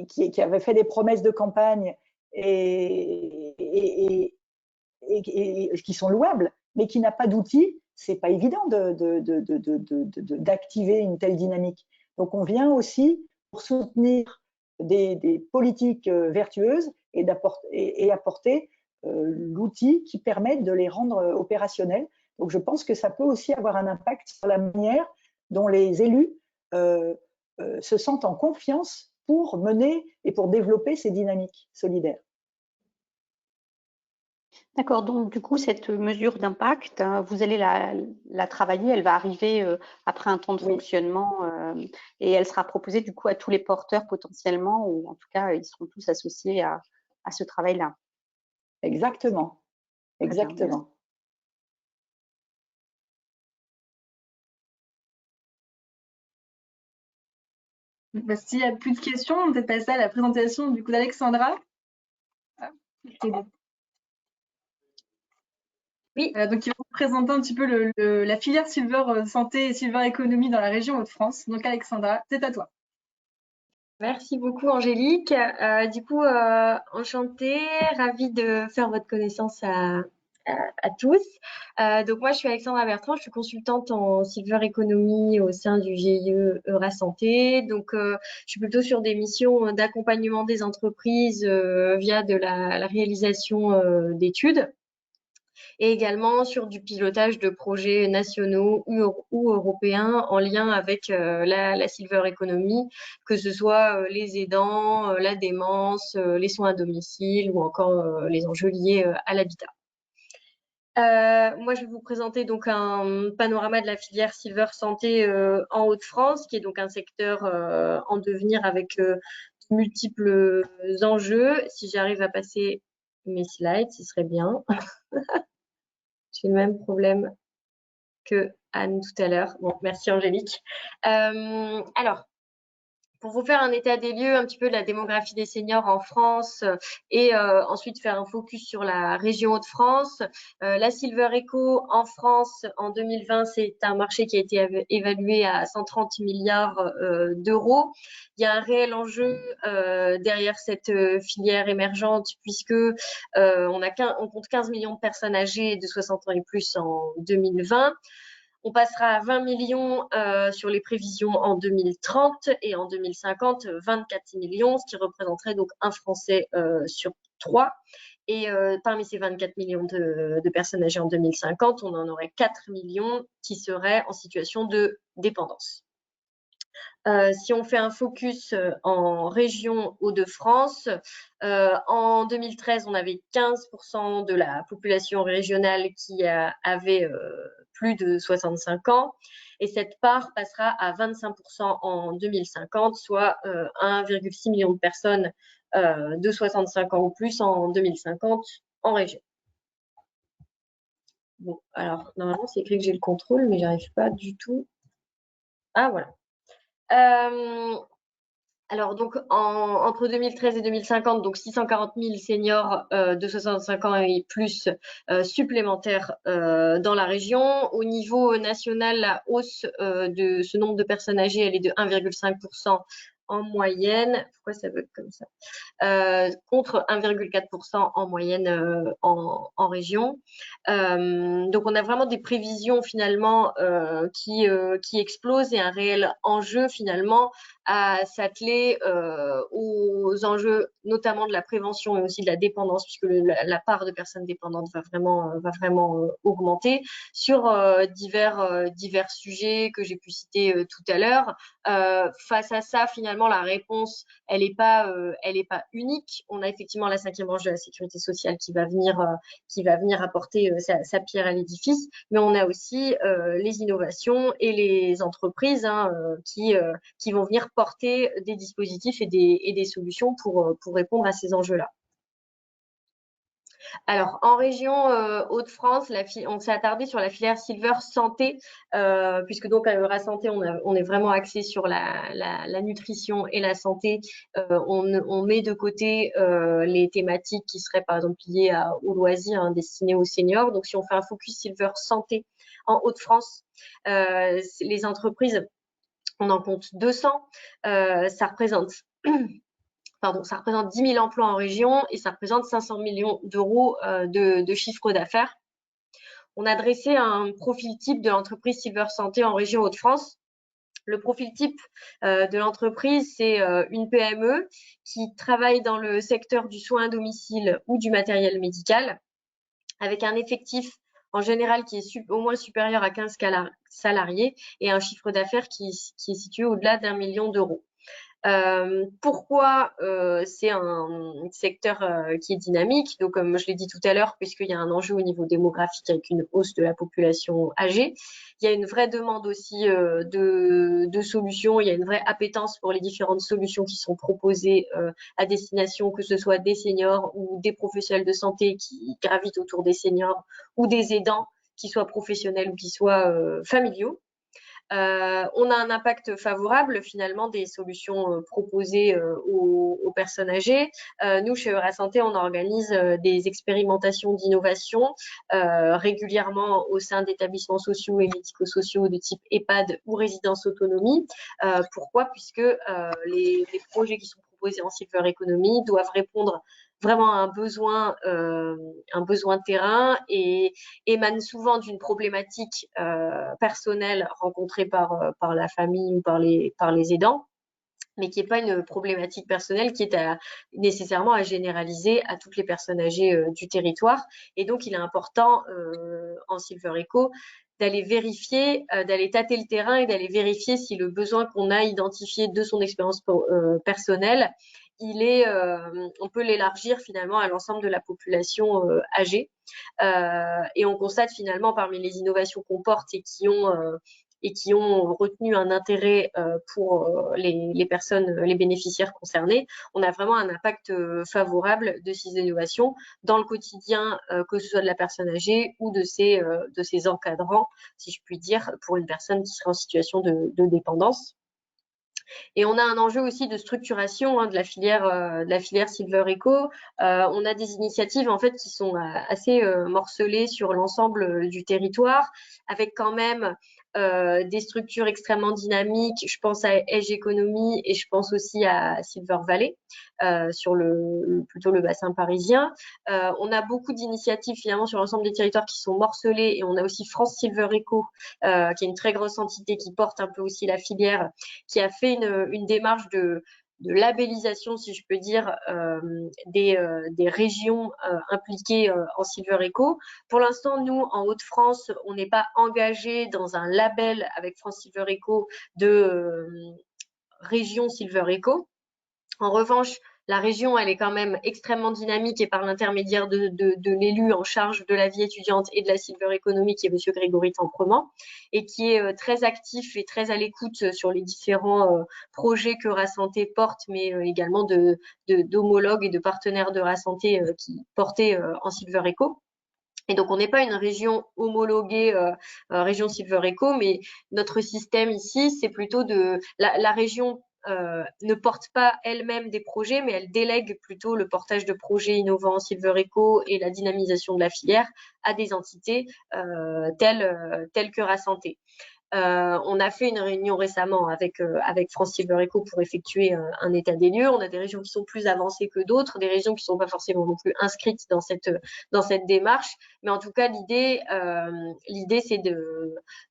qui avait fait des promesses de campagne et qui sont louables, mais qui n'a pas d'outils, c'est pas évident d'activer une telle dynamique. Donc, on vient aussi pour soutenir des politiques vertueuses et apporter l'outil qui permet de les rendre opérationnels. Donc, je pense que ça peut aussi avoir un impact sur la manière dont les élus se sentent en confiance pour mener et pour développer ces dynamiques solidaires. D'accord, donc du coup, cette mesure d'impact, vous allez la travailler, elle va arriver après un temps de fonctionnement et elle sera proposée du coup à tous les porteurs potentiellement, ou en tout cas, ils seront tous associés à ce travail-là. Exactement, exactement. Bah, s'il n'y a plus de questions, on peut passer à la présentation du coup d'Alexandra. Oui. Donc, il va vous présenter un petit peu la filière Silver Santé et Silver Economy dans la région Hauts-de-France. Donc, Alexandra, c'est à toi. Merci beaucoup, Angélique. Du coup, enchantée, ravie de faire votre connaissance à tous. Donc, moi, je suis Alexandra Bertrand, je suis consultante en Silver Economy au sein du GIE Eurasanté. Donc, je suis plutôt sur des missions d'accompagnement des entreprises via de la réalisation d'études, et également sur du pilotage de projets nationaux ou européens en lien avec la Silver Economy, que ce soit les aidants, la démence, les soins à domicile ou encore les enjeux liés à l'habitat. Moi, je vais vous présenter donc un panorama de la filière Silver Santé en Hauts-de-France, qui est donc un secteur en devenir avec multiples enjeux. Si j'arrive à passer mes slides, ce serait bien. J'ai le même problème que Anne tout à l'heure. Bon, merci Angélique. Alors, pour vous faire un état des lieux un petit peu de la démographie des seniors en France et ensuite faire un focus sur la région Hauts-de-France. La Silver Eco en France en 2020, c'est un marché qui a été évalué à 130 milliards d'euros. Il y a un réel enjeu derrière cette filière émergente puisque on compte 15 millions de personnes âgées de 60 ans et plus en 2020. On passera à 20 millions sur les prévisions en 2030 et en 2050, 24 millions, ce qui représenterait donc un Français sur 3. Et parmi ces 24 millions de personnes âgées en 2050, on en aurait 4 millions qui seraient en situation de dépendance. Si on fait un focus en région Hauts-de-France, en 2013, on avait 15% de la population régionale qui avait plus de 65 ans et cette part passera à 25% en 2050, soit 1,6 million de personnes de 65 ans ou plus en 2050 en région. Bon, alors normalement c'est écrit que j'ai le contrôle, mais j'arrive pas du tout. Ah voilà. Alors donc entre 2013 et 2050, donc 640 000 seniors de 65 ans et plus supplémentaires dans la région. Au niveau national, la hausse de ce nombre de personnes âgées, elle est de 1,5% en moyenne. Pourquoi ça bug comme ça contre 1,4% en moyenne en région. Donc on a vraiment des prévisions finalement qui explosent et un réel enjeu finalement à s'atteler aux enjeux notamment de la prévention et aussi de la dépendance puisque la part de personnes dépendantes va vraiment augmenter sur divers sujets que j'ai pu citer tout à l'heure. Face à ça, finalement, la réponse, elle n'est pas unique. On a effectivement la 5e branche de la sécurité sociale qui va venir apporter sa pierre à l'édifice, mais on a aussi les innovations et les entreprises qui vont venir porter des dispositifs et des solutions pour répondre à ces enjeux-là. Alors, en région Hauts-de-France, on s'est attardé sur la filière Silver Santé, puisque donc à Eurasanté, on est vraiment axé sur la nutrition et la santé. On met de côté les thématiques qui seraient par exemple liées aux loisirs destinés aux seniors. Donc, si on fait un focus Silver Santé en Hauts-de-France, les entreprises, on en compte 200. Ça représente 10 000 emplois en région et ça représente 500 millions d'euros de chiffre d'affaires. On a dressé un profil type de l'entreprise Silver Santé en région Hauts-de-France. Le profil type de l'entreprise, c'est une PME qui travaille dans le secteur du soin à domicile ou du matériel médical avec un effectif en général qui est au moins supérieur à 15 salariés et un chiffre d'affaires qui est situé au-delà d'1 million d'euros. Pourquoi c'est un secteur qui est dynamique? Donc, comme je l'ai dit tout à l'heure, puisqu'il y a un enjeu au niveau démographique avec une hausse de la population âgée, il y a une vraie demande aussi de solutions. Il y a une vraie appétence pour les différentes solutions qui sont proposées à destination, que ce soit des seniors ou des professionnels de santé qui gravitent autour des seniors ou des aidants, qui soient professionnels ou qui soient familiaux. On a un impact favorable finalement des solutions proposées aux personnes âgées. Nous, chez Eurasanté, on organise des expérimentations d'innovation régulièrement au sein d'établissements sociaux et médico-sociaux de type EHPAD ou résidence autonomie. Pourquoi? Puisque les projets qui sont proposés en Silver Economy doivent répondre vraiment à un besoin de terrain et émane souvent d'une problématique personnelle rencontrée par la famille ou par les aidants, mais qui n'est pas une problématique personnelle qui est nécessairement à généraliser à toutes les personnes âgées du territoire. Et donc, il est important en Silver Eco d'aller vérifier, d'aller tâter le terrain et d'aller vérifier si le besoin qu'on a identifié de son expérience personnelle, on peut l'élargir finalement à l'ensemble de la population âgée. Et on constate finalement parmi les innovations qu'on porte et qui ont retenu un intérêt pour les personnes, les bénéficiaires concernés, on a vraiment un impact favorable de ces innovations dans le quotidien, que ce soit de la personne âgée ou de ses encadrants, si je puis dire, pour une personne qui serait en situation de dépendance. Et on a un enjeu aussi de structuration de la filière Silver Eco. On a des initiatives en fait qui sont assez morcelées sur l'ensemble du territoire, avec quand même des structures extrêmement dynamiques. Je pense à Edge Economy et je pense aussi à Silver Valley sur plutôt le bassin parisien. On a beaucoup d'initiatives finalement sur l'ensemble des territoires qui sont morcelés, et on a aussi France Silver Eco qui est une très grosse entité qui porte un peu aussi la filière, qui a fait une démarche de labellisation, si je peux dire, des régions impliquées en Silver Eco. Pour l'instant, nous, en Hauts-de-France, on n'est pas engagé dans un label avec France Silver Eco de région Silver Eco. En revanche, la région, elle est quand même extrêmement dynamique, et par l'intermédiaire de l'élu en charge de la vie étudiante et de la Silver Economy, qui est monsieur Grégory Temprement, et qui est très actif et très à l'écoute sur les différents projets que Eurasanté porte, mais également d'homologues et de partenaires d'Eurasanté qui portaient en Silver Eco. Et donc, on n'est pas une région homologuée, région Silver Eco, mais notre système ici, c'est plutôt la région ne porte pas elle-même des projets, mais elle délègue plutôt le portage de projets innovants en Silver Eco et la dynamisation de la filière à des entités telles que Eurasanté. On a fait une réunion récemment avec France Silver Eco pour effectuer un état des lieux. On a des régions qui sont plus avancées que d'autres, des régions qui ne sont pas forcément non plus inscrites dans cette démarche. Mais en tout cas, l'idée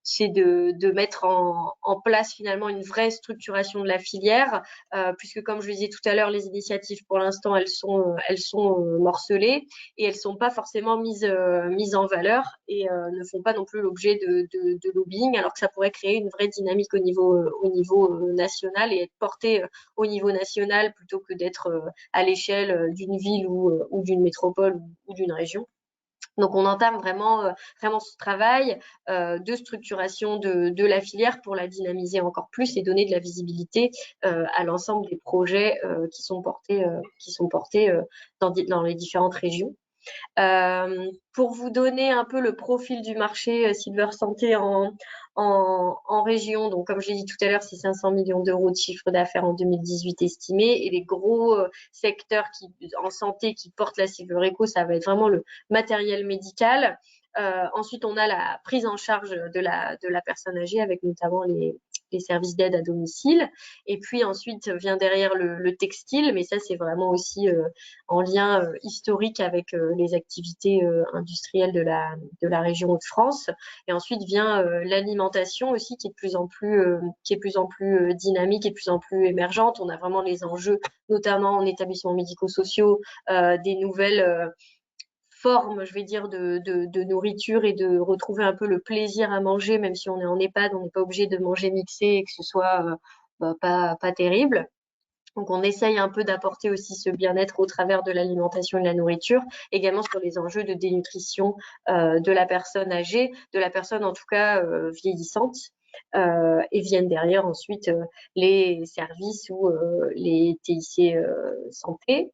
c'est de mettre en place finalement une vraie structuration de la filière, puisque comme je le disais tout à l'heure, les initiatives pour l'instant elles sont morcelées et elles sont pas forcément mises en valeur, et ne font pas non plus l'objet de lobbying, alors que ça pourrait créer une vraie dynamique au niveau national et être porté au niveau national plutôt que d'être à l'échelle d'une ville ou d'une métropole ou d'une région. Donc, on entame vraiment ce travail de structuration de la filière pour la dynamiser encore plus et donner de la visibilité à l'ensemble des projets qui sont portés dans les différentes régions. Pour vous donner un peu le profil du marché Silver Santé en région, donc comme je l'ai dit tout à l'heure, c'est 500 millions d'euros de chiffre d'affaires en 2018 estimé, et les gros secteurs en santé qui portent la Silver Eco, ça va être vraiment le matériel médical. Ensuite, on a la prise en charge de la personne âgée, avec notamment les services d'aide à domicile. Et puis ensuite vient derrière le textile, mais ça c'est vraiment aussi en lien historique avec les activités industrielles de la région Hauts-de-France. Et ensuite vient l'alimentation aussi, qui est de plus en plus dynamique et de plus en plus émergente. On a vraiment les enjeux, notamment en établissements médico-sociaux, des nouvelles forme, je vais dire, de nourriture et de retrouver un peu le plaisir à manger, même si on est en EHPAD, on n'est pas obligé de manger mixé et que ce soit pas terrible. Donc, on essaye un peu d'apporter aussi ce bien-être au travers de l'alimentation et de la nourriture, également sur les enjeux de dénutrition de la personne âgée, de la personne en tout cas vieillissante. Et viennent derrière ensuite les services ou les TIC santé.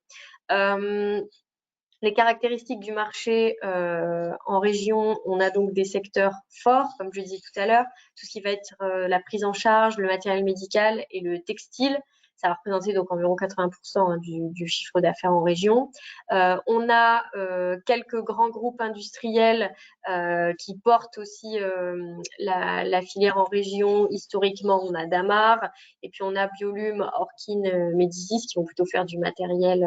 Les caractéristiques du marché en région, on a donc des secteurs forts, comme je le disais tout à l'heure, tout ce qui va être la prise en charge, le matériel médical et le textile. Ça va représenter donc environ 80% du chiffre d'affaires en région. On a quelques grands groupes industriels qui portent aussi la filière en région. Historiquement, on a Damar, et puis on a Biolume, Orkin, Médicis qui vont plutôt faire du matériel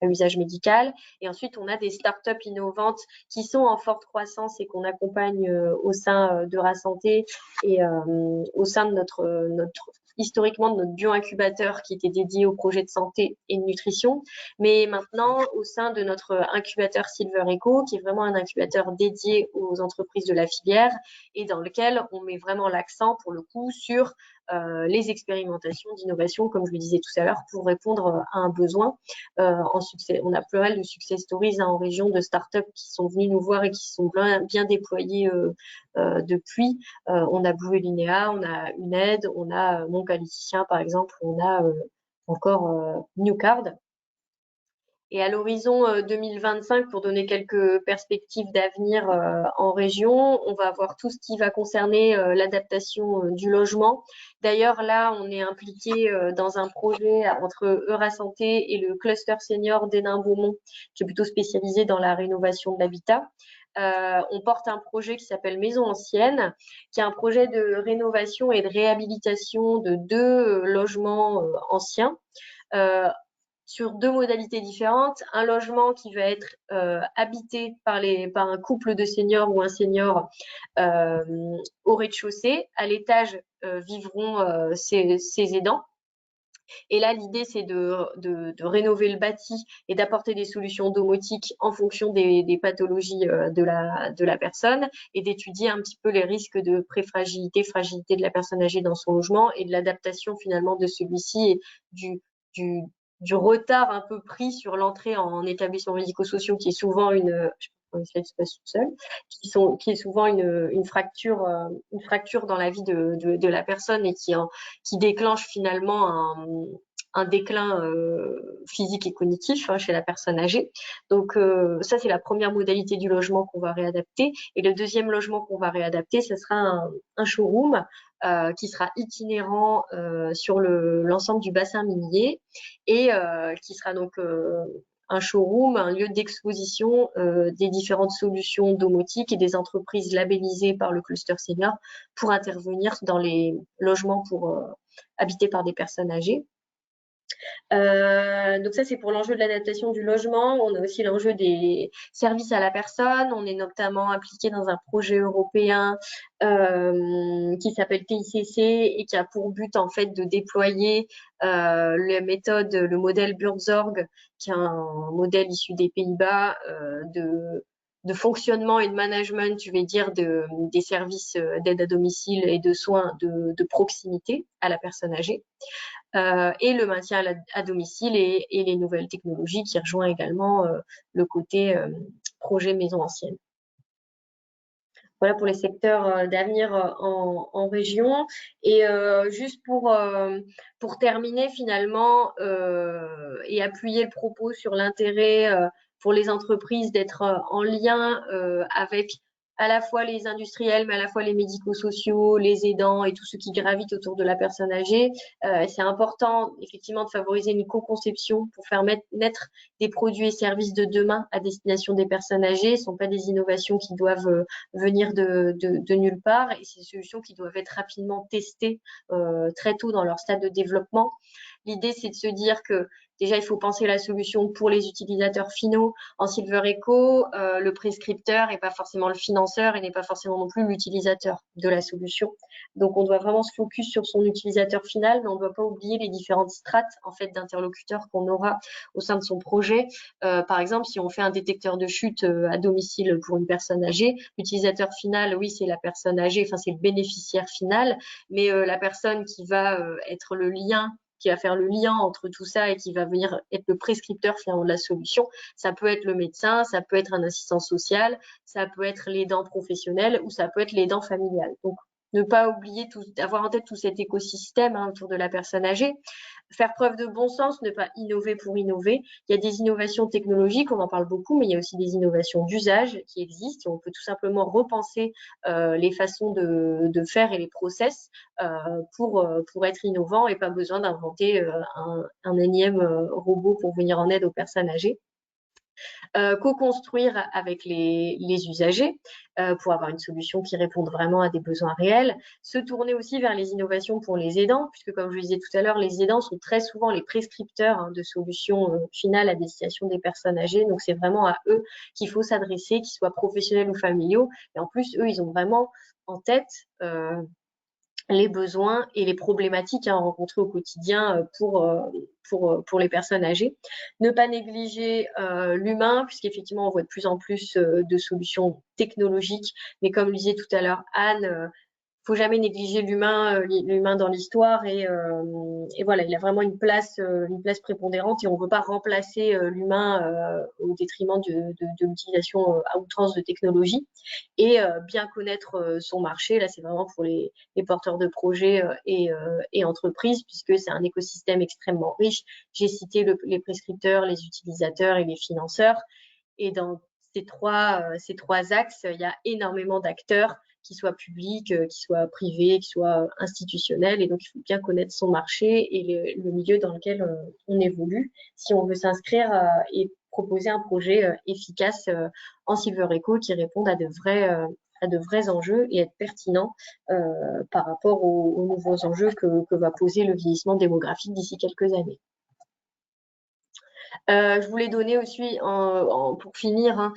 à usage médical. Et ensuite, on a des startups innovantes qui sont en forte croissance et qu'on accompagne au sein de Rasanté et au sein de historiquement de notre bio-incubateur qui était dédié aux projets de santé et de nutrition, mais maintenant au sein de notre incubateur Silver Eco, qui est vraiment un incubateur dédié aux entreprises de la filière et dans lequel on met vraiment l'accent pour le coup sur les expérimentations d'innovation, comme je le disais tout à l'heure, pour répondre à un besoin. En succès, on a pas mal de success stories en région de startups qui sont venus nous voir et qui sont bien déployés depuis. On a Blue Linea, on a UNED, on a mon qualiticien par exemple, on a encore Newcard. Et à l'horizon 2025, pour donner quelques perspectives d'avenir en région, on va avoir tout ce qui va concerner l'adaptation du logement. D'ailleurs, là, on est impliqué dans un projet entre Eurasanté et le cluster senior d'Hénin-Beaumont, qui est plutôt spécialisé dans la rénovation de l'habitat. On porte un projet qui s'appelle Maison Ancienne, qui est un projet de rénovation et de réhabilitation de 2 logements anciens. Sur 2 modalités différentes, un logement qui va être habité par un couple de seniors ou un senior au rez-de-chaussée. À l'étage vivront ses aidants. Et là, l'idée, c'est de rénover le bâti et d'apporter des solutions domotiques en fonction des pathologies de la personne et d'étudier un petit peu les risques de préfragilité, fragilité de la personne âgée dans son logement et de l'adaptation finalement de celui-ci et du retard un peu pris sur l'entrée en établissements médico-sociaux qui est souvent qui est souvent une fracture dans la vie de la personne et qui déclenche finalement un déclin physique et cognitif chez la personne âgée. Donc ça, c'est la première modalité du logement qu'on va réadapter. Et le deuxième logement qu'on va réadapter, ce sera un showroom qui sera itinérant sur l'ensemble du bassin minier et qui sera donc un showroom, un lieu d'exposition des différentes solutions domotiques et des entreprises labellisées par le cluster senior pour intervenir dans les logements habités par des personnes âgées. Donc ça, c'est pour l'enjeu de l'adaptation du logement. On a aussi l'enjeu des services à la personne. On est notamment impliqué dans un projet européen qui s'appelle TICC et qui a pour but en fait de déployer le modèle Buurtzorg, qui est un modèle issu des Pays-Bas de fonctionnement et de management, je vais dire, des services d'aide à domicile et de soins de proximité à la personne âgée. Et le maintien à domicile et les nouvelles technologies qui rejoint également le côté projet maison ancienne. Voilà pour les secteurs d'avenir en région. Et juste pour terminer finalement et appuyer le propos sur l'intérêt pour les entreprises d'être en lien avec à la fois les industriels, mais à la fois les médico-sociaux, les aidants et tous ceux qui gravitent autour de la personne âgée. C'est important effectivement de favoriser une co-conception pour faire naître des produits et services de demain à destination des personnes âgées. Ce ne sont pas des innovations qui doivent venir de nulle part et c'est des solutions qui doivent être rapidement testées très tôt dans leur stade de développement. L'idée, c'est de se dire que Déjà, il faut penser la solution pour les utilisateurs finaux. En Silver Eco, le prescripteur n'est pas forcément le financeur et n'est pas forcément non plus l'utilisateur de la solution. Donc, on doit vraiment se focus sur son utilisateur final, mais on ne doit pas oublier les différentes strates en fait d'interlocuteurs qu'on aura au sein de son projet. Par exemple, si on fait un détecteur de chute à domicile pour une personne âgée, l'utilisateur final, oui, c'est la personne âgée, enfin c'est le bénéficiaire final, mais la personne qui va être le lien, qui va faire le lien entre tout ça et qui va venir être le prescripteur finalement de la solution, ça peut être le médecin, ça peut être un assistant social, ça peut être l'aidant professionnel ou ça peut être l'aidant familial. Donc, ne pas oublier avoir en tête tout cet écosystème autour de la personne âgée. Faire preuve de bon sens, ne pas innover pour innover. Il y a des innovations technologiques, on en parle beaucoup, mais il y a aussi des innovations d'usage qui existent. On peut tout simplement repenser les façons de faire et les process pour être innovant et pas besoin d'inventer un énième robot pour venir en aide aux personnes âgées. Co-construire avec les usagers pour avoir une solution qui réponde vraiment à des besoins réels, se tourner aussi vers les innovations pour les aidants, puisque comme je le disais tout à l'heure, les aidants sont très souvent les prescripteurs de solutions finales à destination des personnes âgées, donc c'est vraiment à eux qu'il faut s'adresser, qu'ils soient professionnels ou familiaux, et en plus, eux, ils ont vraiment en tête les besoins et les problématiques rencontrées au quotidien pour les personnes âgées. Ne pas négliger l'humain, puisqu'effectivement, on voit de plus en plus de solutions technologiques. Mais comme le disait tout à l'heure Anne, faut jamais négliger l'humain dans l'histoire et voilà, il a vraiment une place prépondérante et on ne veut pas remplacer l'humain au détriment de l'utilisation à outrance de technologies et bien connaître son marché. Là, c'est vraiment pour les porteurs de projets et entreprises puisque c'est un écosystème extrêmement riche. J'ai cité les prescripteurs, les utilisateurs et les financeurs et dans ces trois axes, il y a énormément d'acteurs qui soient publics, qui soient privés, qui soient institutionnels. Et donc, il faut bien connaître son marché et le milieu dans lequel on évolue si on veut s'inscrire et proposer un projet efficace en Silver Eco qui réponde à de vrais enjeux et être pertinent par rapport aux nouveaux enjeux que va poser le vieillissement démographique d'ici quelques années. Je voulais donner aussi, pour finir,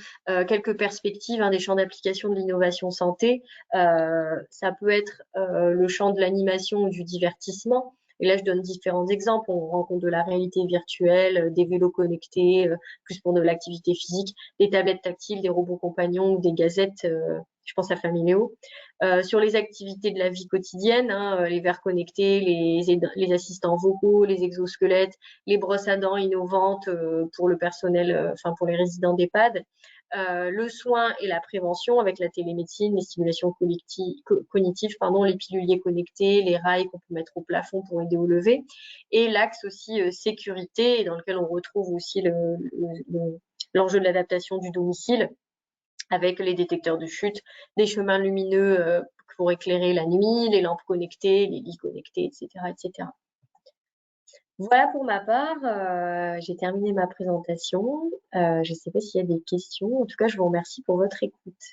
quelques perspectives des champs d'application de l'innovation santé. Ça peut être le champ de l'animation ou du divertissement. Et là, je donne différents exemples. On rencontre de la réalité virtuelle, des vélos connectés, plus pour de l'activité physique, des tablettes tactiles, des robots compagnons ou des gazettes, je pense à Familéo. Sur les activités de la vie quotidienne, les verres connectés, les assistants vocaux, les exosquelettes, les brosses à dents innovantes pour le personnel, pour les résidents d'EHPAD. Le soin et la prévention avec la télémédecine, les stimulations cognitives, les piluliers connectés, les rails qu'on peut mettre au plafond pour aider au lever. Et l'axe aussi sécurité, dans lequel on retrouve aussi l'enjeu de l'adaptation du domicile avec les détecteurs de chute, des chemins lumineux pour éclairer la nuit, les lampes connectées, les lits connectés, etc., etc. Voilà pour ma part, j'ai terminé ma présentation. Je ne sais pas s'il y a des questions. En tout cas, je vous remercie pour votre écoute.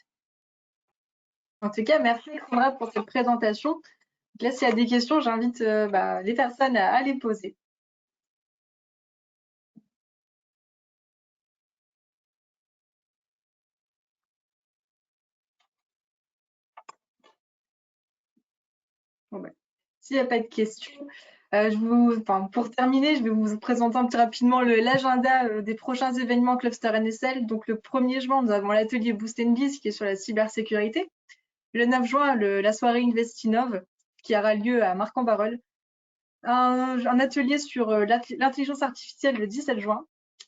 En tout cas, merci Sandra pour cette présentation. Donc là, s'il y a des questions, j'invite les personnes à les poser. Bon, s'il n'y a pas de questions, pour terminer, je vais vous présenter un petit rapidement l'agenda des prochains événements Clubster NSL. Donc le 1er juin, nous avons l'atelier Boost & Biz qui est sur la cybersécurité. Le 9 juin, la soirée Investinov qui aura lieu à Marc-en-Barœul. Un atelier sur l'intelligence artificielle le 17 juin.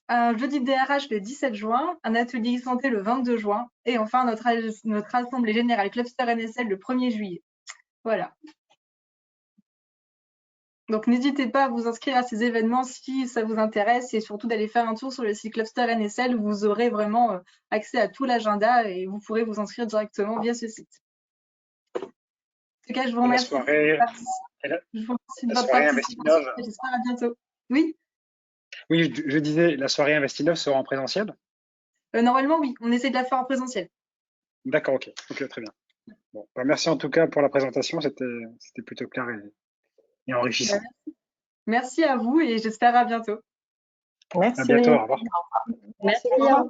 Un jeudi DRH le 17 juin. Un atelier santé le 22 juin. Et enfin, notre assemblée générale Clubster NSL le 1er juillet. Voilà. Donc, n'hésitez pas à vous inscrire à ces événements si ça vous intéresse et surtout d'aller faire un tour sur le site Clubster NSL où vous aurez vraiment accès à tout l'agenda et vous pourrez vous inscrire directement via ce site. En tout cas, je vous remercie. Je vous remercie de votre participation. J'espère à bientôt. Oui. Oui, je disais, la soirée Investinov sera en présentiel? Normalement, oui. On essaie de la faire en présentiel. D'accord, ok, très bien. Bon, merci en tout cas pour la présentation. C'était plutôt clair et enrichissant. Merci à vous et j'espère à bientôt. Merci. À bientôt, au revoir. Merci. Au revoir.